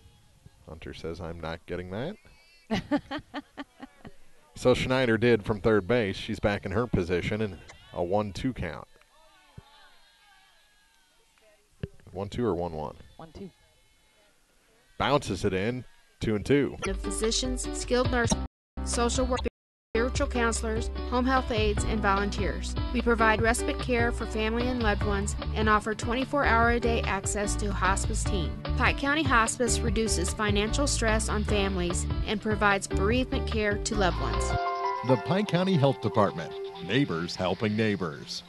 Hunter says, I'm not getting that. So Schneider did from third base. She's back in her position in a 1-2 count. 1-2 or 1-1? 1-2. Bounces it in, 2-2. The physicians, skilled nurses, social workers, spiritual counselors, home health aides, and volunteers. We provide respite care for family and loved ones and offer 24-hour-a-day access to a hospice team. Pike County Hospice reduces financial stress on families and provides bereavement care to loved ones. The Pike County Health Department. Neighbors helping neighbors.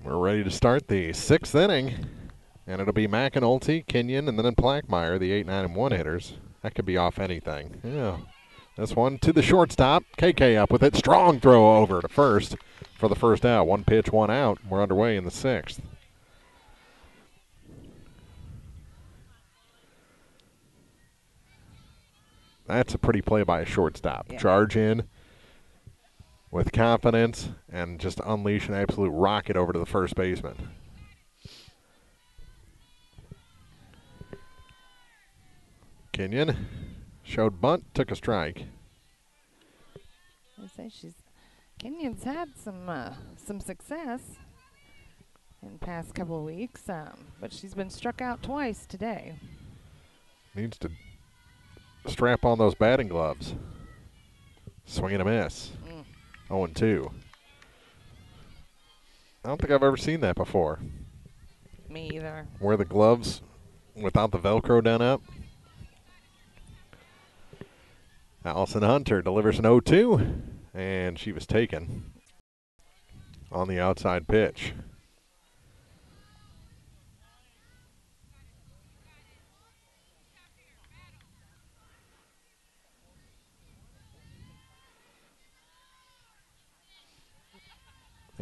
We're ready to start the 6th inning. And it'll be McAnulty, Kenyon, and then Plackmeyer, the 8, 9, and 1 hitters. That could be off anything. Yeah. This one to the shortstop. KK up with it. Strong throw over to first for the first out. 1 pitch, 1 out. We're underway in the 6th. That's a pretty play by a shortstop. Yeah. Charge in with confidence and just unleash an absolute rocket over to the first baseman. Kenyon showed bunt, took a strike. I say Kenyon's had some success in the past couple of weeks, but she's been struck out twice today. Needs to strap on those batting gloves. Swing and a miss. 0-2. I don't think I've ever seen that before. Me either. Wear the gloves without the Velcro done up. Allison Hunter delivers an 0-2, and she was taken on the outside pitch.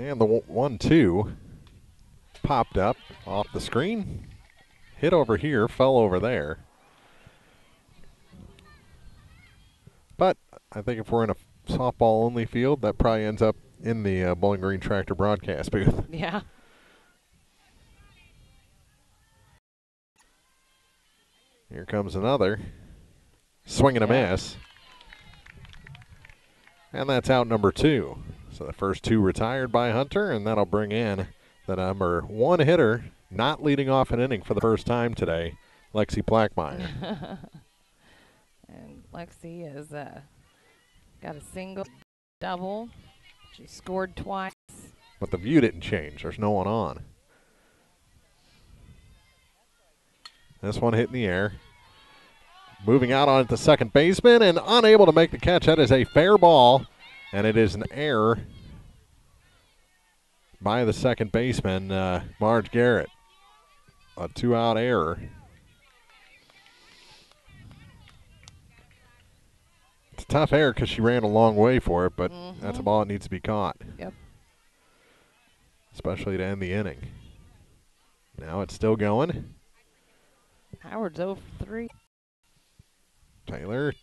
And the 1-2 popped up off the screen. Hit over here, fell over there. But I think if we're in a softball-only field, that probably ends up in the Bowling Green Tractor broadcast booth. Yeah. Here comes another. Swing and a miss. And that's out number 2. So the first 2 retired by Hunter, and that'll bring in the number 1 hitter, not leading off an inning for the first time today, Lexi Plackmeyer. And Lexi has got a single, double. She scored twice. But the view didn't change. There's no one on. This one hit in the air. Moving out on it, the second baseman, and unable to make the catch. That is a fair ball, and it is an error by the second baseman, Marge Garrett. A 2-out error. It's a tough error because she ran a long way for it, but that's a ball that needs to be caught. Yep. Especially to end the inning. Now it's still going. Howard's 0 for 3. Taylor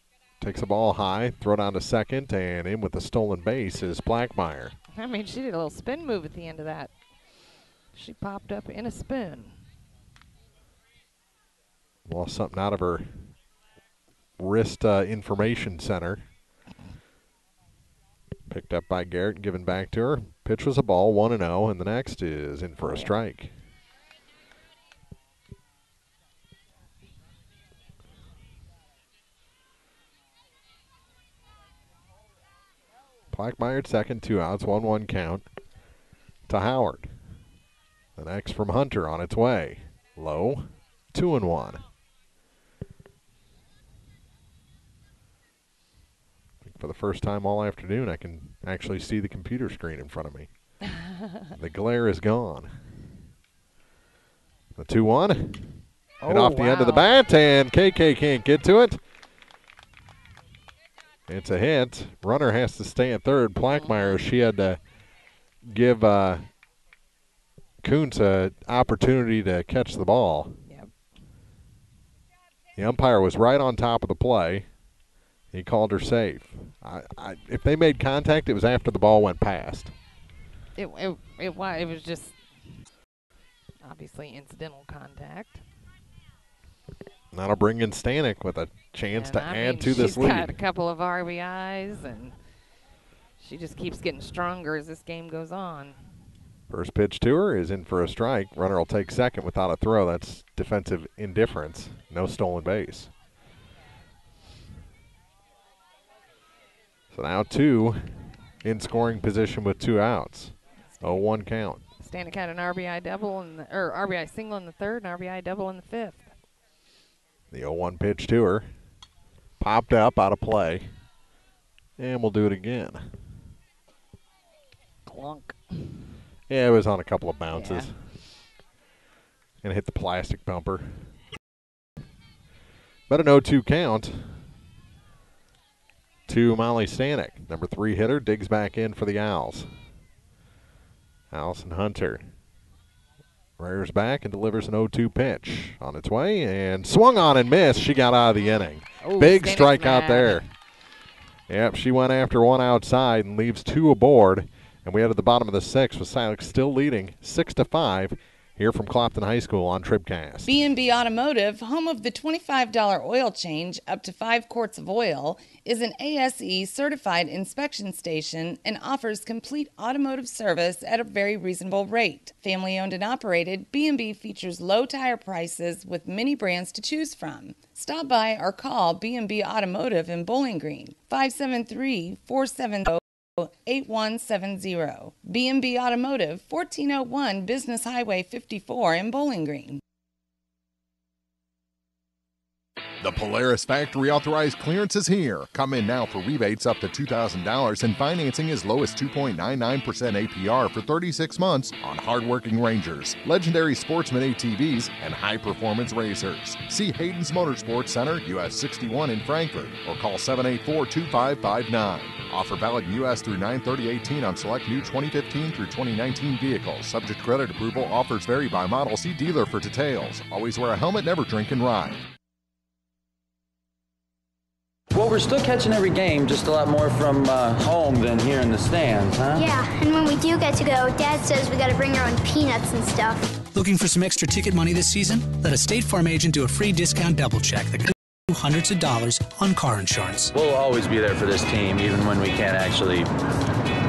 takes the ball high, throw down to second, and in with the stolen base is Plackmeyer. I mean, she did a little spin move at the end of that. She popped up in a spin. Lost something out of her wrist information center. Picked up by Garrett and given back to her. Pitch was a ball, 1-0, and the next is in for a strike. Plackmeyer at second, 2 outs, 1-1 count to Howard. The next from Hunter on its way. Low, 2-1. For the first time all afternoon, I can actually see the computer screen in front of me. The glare is gone. The 2-1. Hit off the end of the bat, and KK can't get to it. It's a hit. Runner has to stay at third. Plackmeyer, she had to give Kuntz an opportunity to catch the ball. Yep. The umpire was right on top of the play. He called her safe. If they made contact, it was after the ball went past. It was just obviously incidental contact. That'll bring in Stanek with a chance to add to this lead. She's got a couple of RBIs, and she just keeps getting stronger as this game goes on. First pitch to her is in for a strike. Runner will take second without a throw. That's defensive indifference. No stolen base. So now 2 in scoring position with 2 outs. 0-1 count. Stanek had an RBI double or RBI single in the third and RBI double in the fifth. The 0-1 pitch to her. Popped up, out of play. And we'll do it again. Clunk. Yeah, it was on a couple of bounces. Yeah. And hit the plastic bumper. But an 0-2 count to Molly Stanek. Number 3 hitter digs back in for the Owls. Allison Hunter rears back and delivers an 0-2 pitch on its way and swung on and missed. She got out of the inning. Ooh, big Stanek's strikeout mad. there. Yep, she went after 1 outside and leaves 2 aboard. And we head to the bottom of the 6th with Silex still leading 6-5 here from Clopton High School on TribCast. B&B Automotive, home of the $25 oil change up to 5 quarts of oil, is an ASE certified inspection station and offers complete automotive service at a very reasonable rate. Family owned and operated, B&B features low tire prices with many brands to choose from. Stop by or call B&B Automotive in Bowling Green, 573-470-8170. B&B Automotive, 1401 Business Highway 54 in Bowling Green. The Polaris factory authorized clearance is here. Come in now for rebates up to $2,000 and financing as low as 2.99% APR for 36 months on hardworking Rangers, legendary Sportsman ATVs, and high-performance racers. See Hayden's Motorsports Center, US 61 in Frankfort, or call 784-2559. Offer valid in U.S. through 9/30/18 on select new 2015 through 2019 vehicles. Subject to credit approval. Offers vary by model. See dealer for details. Always wear a helmet, never drink and ride. Well, we're still catching every game, just a lot more from home than here in the stands, huh? Yeah, and when we do get to go, Dad says we got to bring our own peanuts and stuff. Looking for some extra ticket money this season? Let a State Farm agent do a free discount double check that could hundreds of dollars on car insurance. We'll always be there for this team, even when we can't actually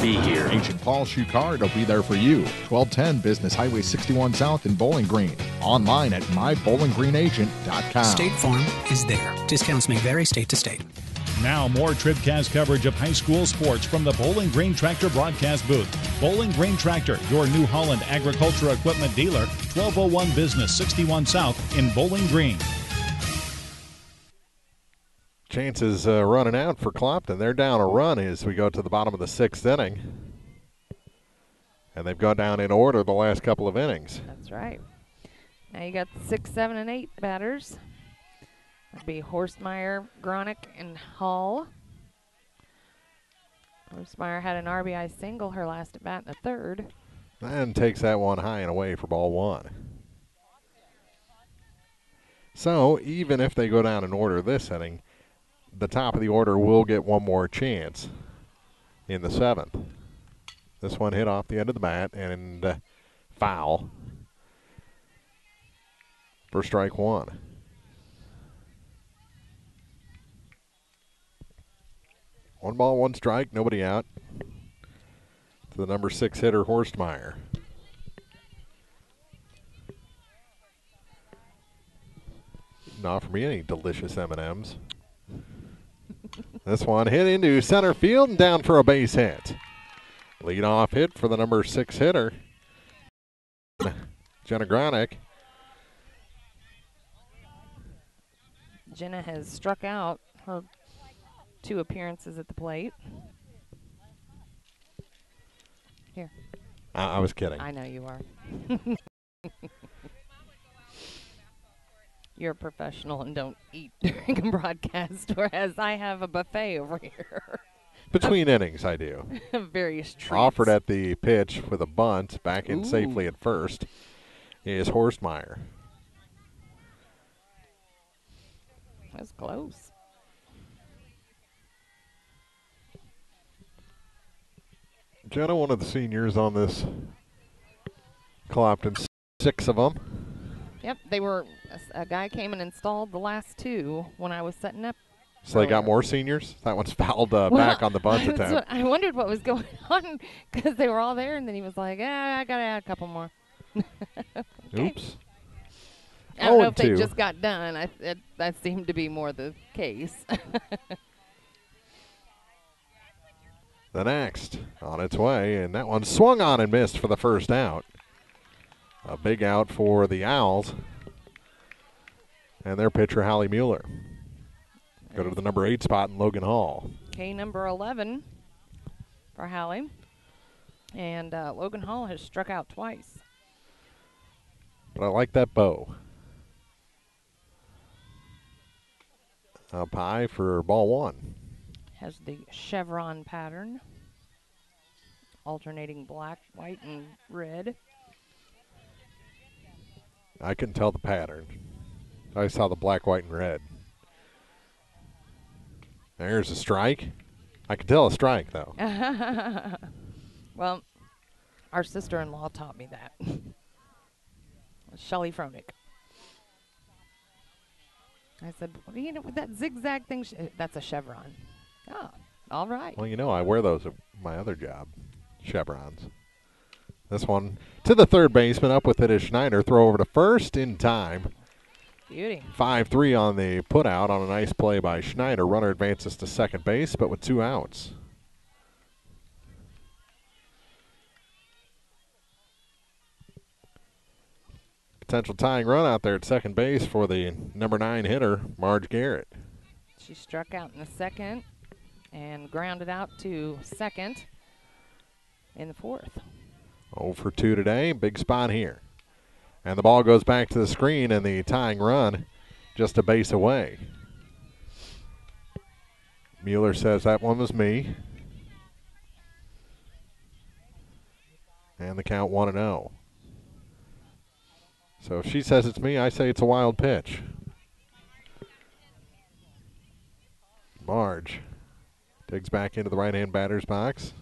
be here. Agent Paul Shucard will be there for you. 1210 Business Highway 61 South in Bowling Green. Online at mybowlinggreenagent.com. State Farm is there. Discounts may vary state to state. Now more TribCast coverage of high school sports from the Bowling Green Tractor broadcast booth. Bowling Green Tractor, your New Holland agriculture equipment dealer, 1201 Business 61 South in Bowling Green. Chances running out for Clopton. They're down a run as we go to the bottom of the 6th inning. And they've gone down in order the last couple of innings. That's right. Now you got the 6, 7, and 8 batters. That'd be Horstmeyer, Gronick, and Hall. Horstmeyer had an RBI single her last at bat in the 3rd. And takes that one high and away for ball 1. So even if they go down in order this inning, the top of the order will get one more chance in the 7th. This one hit off the end of the bat and foul for strike 1. One ball, one strike, nobody out. To the number 6 hitter, Horstmeyer. Not for me any delicious M&Ms. This one hit into center field and down for a base hit. Lead-off hit for the number 6 hitter, Jenna Gronick. Jenna has struck out her 2 appearances at the plate. Here. I was kidding. I know you are. You're a professional and don't eat during a broadcast, whereas I have a buffet over here. Between innings, I do. Various treats. Offered at the pitch with a bunt, back in safely at first, is Horstmeyer. That's close. Jenna, one of the seniors on this Clopton, 6 of them. Yep, they were. A guy came and installed the last 2 when I was setting up. So they got more seniors? That one's fouled back on the bunt attempt. I wondered what was going on because they were all there, and then he was like, I got to add a couple more. Okay. Oops. I don't know if they just got done. That seemed to be more the case. The next on its way, and that one swung on and missed for the first out. A big out for the Owls and their pitcher, Hallie Mueller. Go to the number 8 spot in Logan Hall. Okay, number 11 for Hallie. And Logan Hall has struck out twice. But I like that bow. Up high for ball 1. Has the chevron pattern, alternating black, white, and red. I couldn't tell the pattern. I saw the black, white, and red. There's a strike. I could tell a strike, though. Well, our sister-in-law taught me that. Shelley Froenick. I said, what do you know with that zigzag thing? That's a chevron. Oh, all right. Well, you know, I wear those at my other job, chevrons. This one to the third baseman, up with it is Schneider. Throw over to first in time. Beauty. 5-3 on the put out on a nice play by Schneider. Runner advances to second base, but with 2 outs. potential tying run out there at second base for the number 9 hitter, Marge Garrett. She struck out in the second and grounded out to second in the fourth. 0 for 2 today. Big spot here. And the ball goes back to the screen, and the tying run just a base away. Mueller says that one was me. And the count 1-0. So if she says it's me, I say it's a wild pitch. Marge digs back into the right-hand batter's box.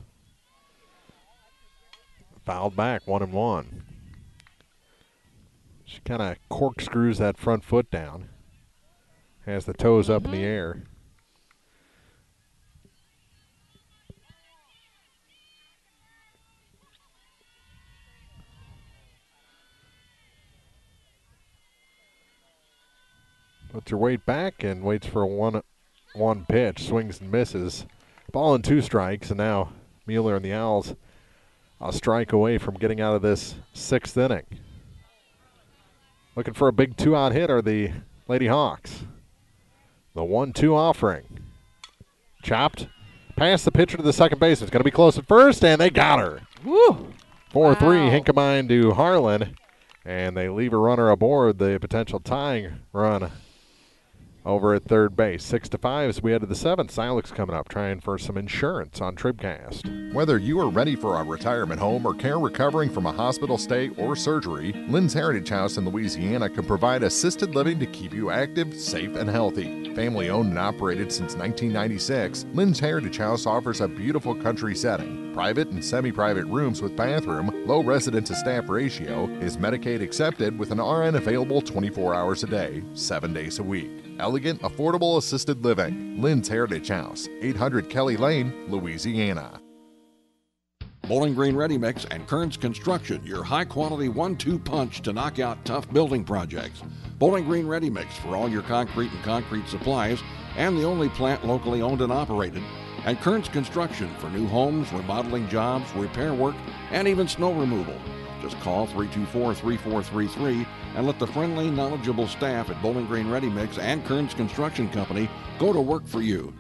Fouled back, 1-1. She kind of corkscrews that front foot down. Has the toes up in the air. Puts her weight back and waits for a one pitch. Swings and misses. Ball and 2 strikes, and now Mueller and the Owls a strike away from getting out of this 6th inning. Looking for a big 2-out hit are the Lady Hawks. The 1-2 offering. Chopped past the pitcher to the second base. It's going to be close at first, and they got her. Woo! 4-3, wow. Hinkemine to Harlan, and they leave a runner aboard the potential tying run over at third base. 6-5 as we head to the 7th. Silex coming up, trying for some insurance on TribCast. Whether you are ready for a retirement home or care recovering from a hospital stay or surgery, Lynn's Heritage House in Louisiana can provide assisted living to keep you active, safe, and healthy. Family owned and operated since 1996, Lynn's Heritage House offers a beautiful country setting, private and semi-private rooms with bathroom, low resident to staff ratio, is Medicaid accepted with an RN available 24 hours a day, 7 days a week. Elegant, affordable assisted living. Lynn's Heritage House, 800 Kelly Lane, Louisiana. Bowling Green Ready Mix and Kearns Construction, your high-quality 1-2 punch to knock out tough building projects. Bowling Green Ready Mix for all your concrete and concrete supplies, and the only plant locally owned and operated. And Kearns Construction for new homes, remodeling jobs, repair work, and even snow removal. Just call 324-3433 and let the friendly, knowledgeable staff at Bowling Green Ready Mix and Kearns Construction Company go to work for you.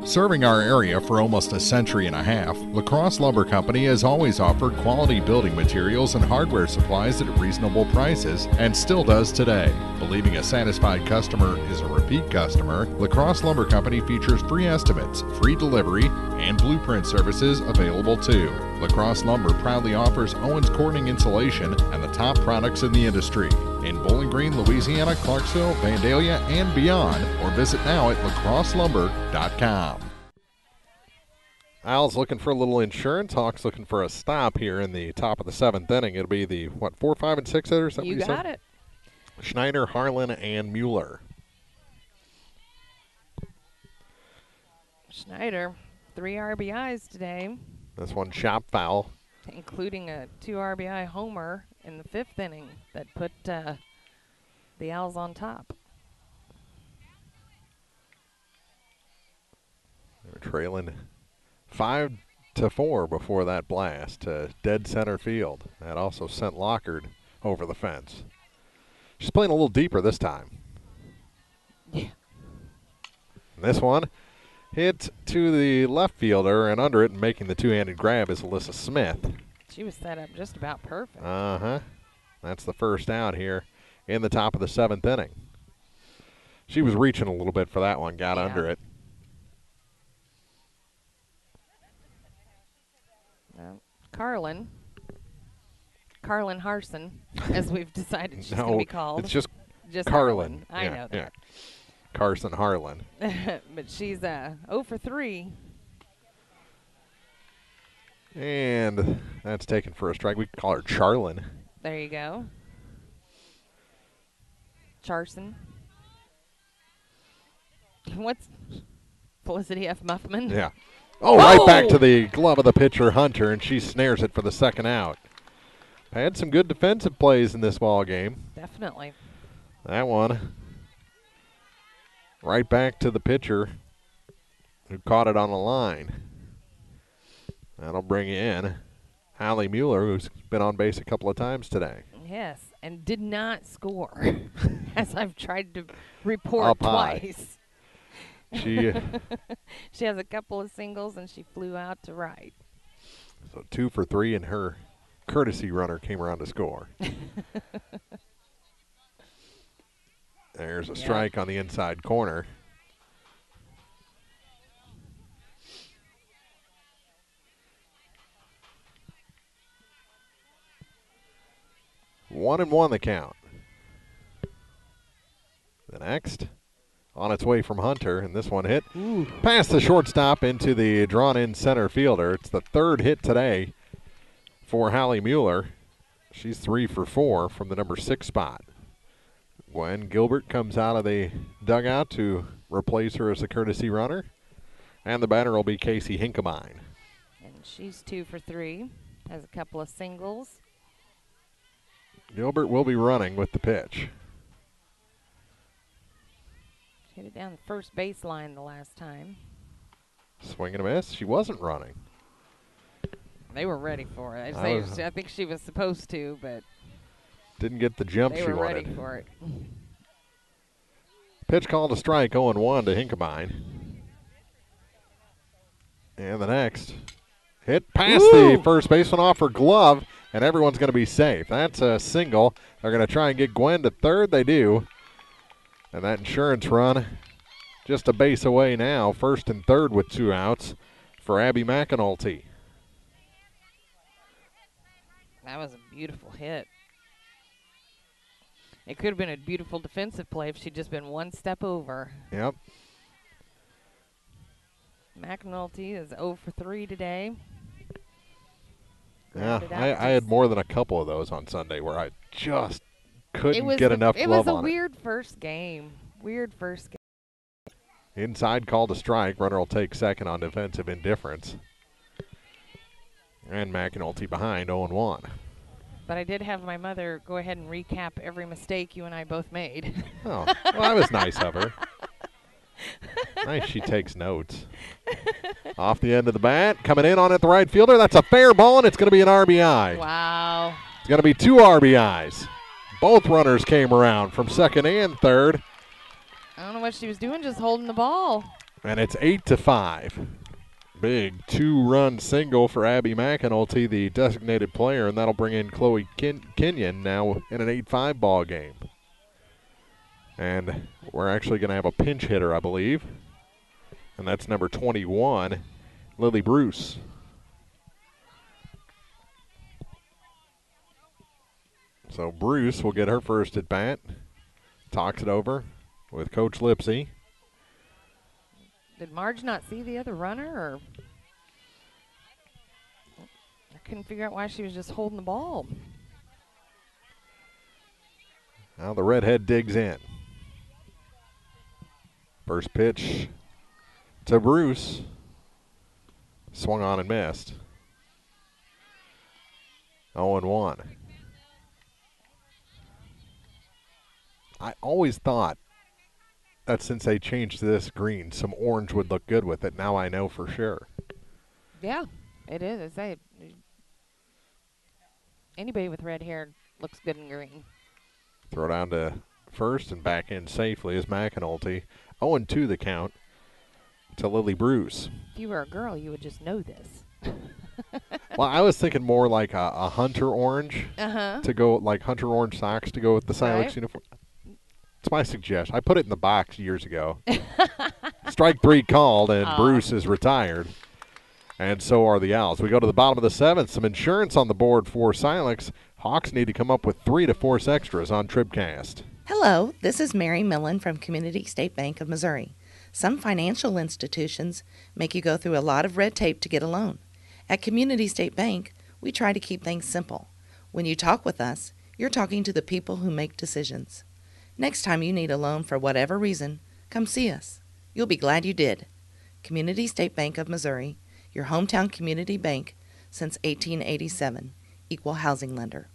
Serving our area for almost a century and a half, La Crosse Lumber Company has always offered quality building materials and hardware supplies at reasonable prices and still does today. Believing a satisfied customer is a repeat customer, La Crosse Lumber Company features free estimates, free delivery, and blueprint services available too. La Crosse Lumber proudly offers Owens Corning insulation and the top products in the industry. In Bowling Green, Louisiana, Clarksville, Vandalia, and beyond, or visit now at lacrosselumber.com. Owls looking for a little insurance. Hawks looking for a stop here in the top of the 7th inning. It'll be the, 4, 5, and 6 hitters? You got it. Schneider, Harlan, and Mueller. Schneider, 3 RBIs today. This one chop foul. Including a 2 RBI homer in the 5th inning that put the Owls on top. They were trailing 5-4 before that blast to dead center field. That also sent Lockard over the fence. She's playing a little deeper this time. Yeah. And this one hit to the left fielder, and under it and making the two-handed grab is Alyssa Smith. She was set up just about perfect. Uh-huh. That's the first out here in the top of the 7th inning. She was reaching a little bit for that one, got under it. Carlin Harson, as we've decided she's going to be called. It's just Carlin. I know that. Yeah. Carson Harlan. But she's 0 for 3. And that's taken for a strike. We can call her Charlin. There you go. Charson. What's Felicity F. Muffman? Yeah. Oh, right back to the glove of the pitcher, Hunter, and she snares it for the second out. Had some good defensive plays in this ball game. Definitely. That one right back to the pitcher who caught it on the line. That'll bring in Hallie Mueller, who's been on base a couple of times today. Yes, and did not score, as I've tried to report twice. She has a couple of singles, and she flew out to right. So 2 for 3, and her courtesy runner came around to score. There's a strike on the inside corner. One and one the count. The next, on its way from Hunter, and this one hit past the shortstop into the drawn-in center fielder. It's the third hit today for Hallie Mueller. She's 3 for 4 from the number 6 spot. Gwen Gilbert comes out of the dugout to replace her as a courtesy runner, and the batter will be Casey Hinkemine. And she's 2 for 3, has a couple of singles. Gilbert will be running with the pitch. Hit it down the first baseline the last time. Swing and a miss. She wasn't running. They were ready for it. I think she was supposed to, but didn't get the jump she wanted. They were ready for it. Pitch called a strike, 0-1 to Hinkemine. And the next hit past the first baseman off her glove, and everyone's going to be safe. That's a single. They're going to try and get Gwen to third. They do. And that insurance run just a base away now, first and third with 2 outs for Abby McAnulty. That was a beautiful hit. It could have been a beautiful defensive play if she'd just been one step over. Yep. McAnulty is 0 for 3 today. Yeah, I had more than a couple of those on Sunday where I just couldn't get enough glove on it. It was a weird first game. Inside called a strike. Runner will take second on defensive indifference. And McAnulty behind 0-1. But I did have my mother go ahead and recap every mistake you and I both made. Oh, well, that was nice of her. Nice, she takes notes. Off the end of the bat, coming in on it, the right fielder. That's a fair ball, and it's going to be an RBI. Wow. It's going to be 2 RBIs. Both runners came around from second and third. I don't know what she was doing, just holding the ball. And it's 8-5. Big 2-run single for Abby McAnulty, the designated player, and that'll bring in Chloe Kenyon now in an 8-5 ball game. And we're actually going to have a pinch hitter, I believe. And that's number 21, Lily Bruce. So Bruce will get her first at bat. Talks it over with Coach Lipsy. Did Marge not see the other runner, or I couldn't figure out why she was just holding the ball. Now the redhead digs in. First pitch to Bruce. Swung on and missed. 0-1. I always thought that since they changed this green, some orange would look good with it. Now I know for sure. Yeah, it is. Anybody with red hair looks good in green. Throw down to first and back in safely is McAnulty. 0-2 the count to Lily Bruce. If you were a girl, you would just know this. Well, I was thinking more like a hunter orange to go, like hunter orange socks to go with the Silex uniform. It's my suggestion. I put it in the box years ago. Strike 3 called, and Bruce is retired. And so are the Owls. We go to the bottom of the 7th. Some insurance on the board for Silex. Hawks need to come up with 3 to force extras on TribCast. Hello, this is Mary Millen from Community State Bank of Missouri. Some financial institutions make you go through a lot of red tape to get a loan. At Community State Bank, we try to keep things simple. When you talk with us, you're talking to the people who make decisions. Next time you need a loan for whatever reason, come see us. You'll be glad you did. Community State Bank of Missouri, your hometown community bank since 1887. Equal housing lender.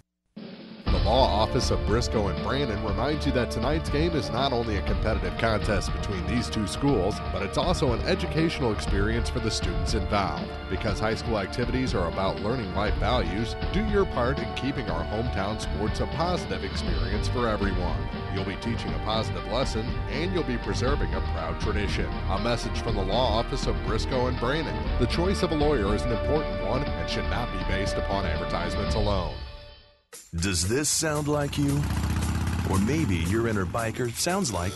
The Law Office of Briscoe and Brandon reminds you that tonight's game is not only a competitive contest between these two schools, but it's also an educational experience for the students involved. Because high school activities are about learning life values, do your part in keeping our hometown sports a positive experience for everyone. You'll be teaching a positive lesson, and you'll be preserving a proud tradition. A message from the Law Office of Briscoe and Brandon. The choice of a lawyer is an important one and should not be based upon advertisements alone. Does this sound like you? Or maybe your inner biker sounds like...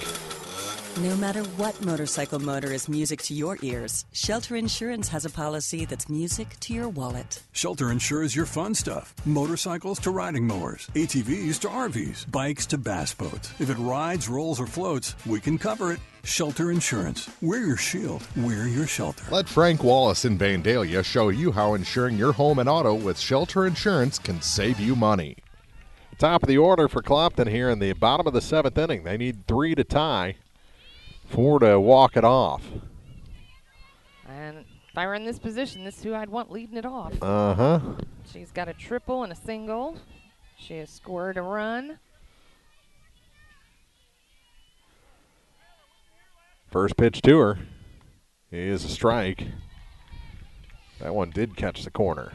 No matter what motorcycle motor is music to your ears, Shelter Insurance has a policy that's music to your wallet. Shelter insures your fun stuff. Motorcycles to riding mowers, ATVs to RVs, bikes to bass boats. If it rides, rolls, or floats, we can cover it. Shelter Insurance. We're your shield. We're your shelter. Let Frank Wallace in Vandalia show you how insuring your home and auto with Shelter Insurance can save you money. Top of the order for Clopton here in the bottom of the 7th inning. They need 3 to tie, 4 to walk it off. And if I were in this position, this is who I'd want leading it off. Uh-huh. She's got a triple and a single. She has scored a run. First pitch to her is a strike. That one did catch the corner.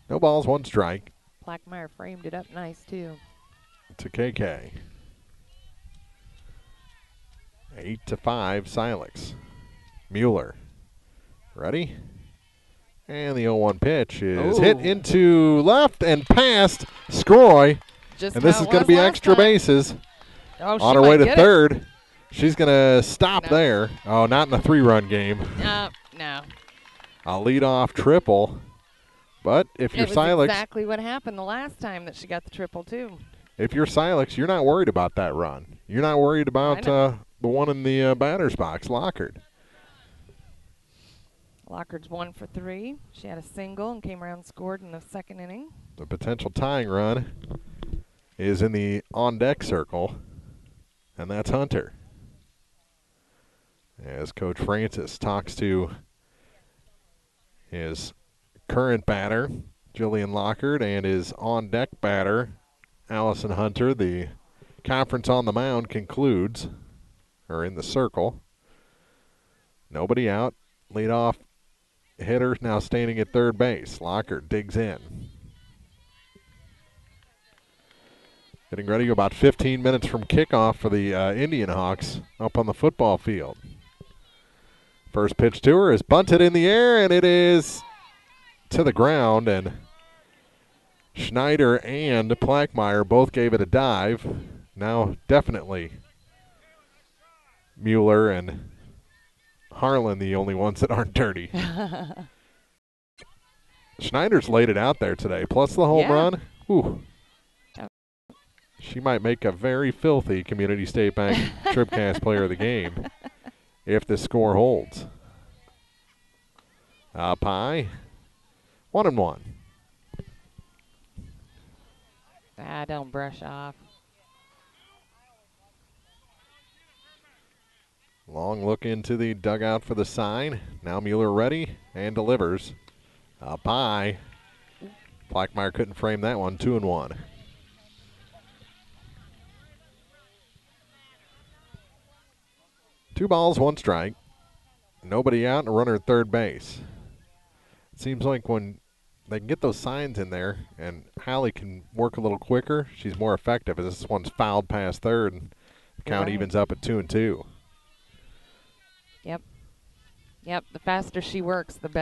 No balls, 1 strike. Plackmeyer framed it up nice, too. To KK. 8-5, Silex. Mueller. Ready? And the 0-1 pitch is hit into left and past Scroy. Just and this is going to be extra bases. On her way to third. She's going to stop there. Oh, not in a 3-run game. No. A leadoff triple. But if you're Silex, exactly what happened the last time that she got the triple, too. If you're Silex, you're not worried about that run. You're not worried about the one in the batter's box, Lockard. Lockard's 1 for 3. She had a single and came around and scored in the 2nd inning. The potential tying run is in the on-deck circle, and that's Hunter. As Coach Francis talks to his current batter, Jillian Lockard, and his on-deck batter, Allison Hunter. The conference on the mound concludes, or in the circle. Nobody out. Leadoff hitter now standing at third base. Lockard digs in. Getting ready, about 15 minutes from kickoff for the Indian Hawks up on the football field. First pitch to her is bunted in the air, and it is to the ground, and Schneider and Plackmeyer both gave it a dive. Now definitely Mueller and Harlan the only ones that aren't dirty. Schneider's laid it out there today, plus the home run. Ooh. She might make a very filthy Community State Bank TribCast player of the game if the score holds. Up high. 1-1. Don't brush off. Long look into the dugout for the sign. Now Mueller ready and delivers. Up high. Plackmeyer couldn't frame that one. 2-1. Two balls, 1 strike. Nobody out and a runner at third base. It seems like when they can get those signs in there and Hallie can work a little quicker, she's more effective. As this one's fouled past third, and the count evens up at 2-2. Yep. The faster she works, the better.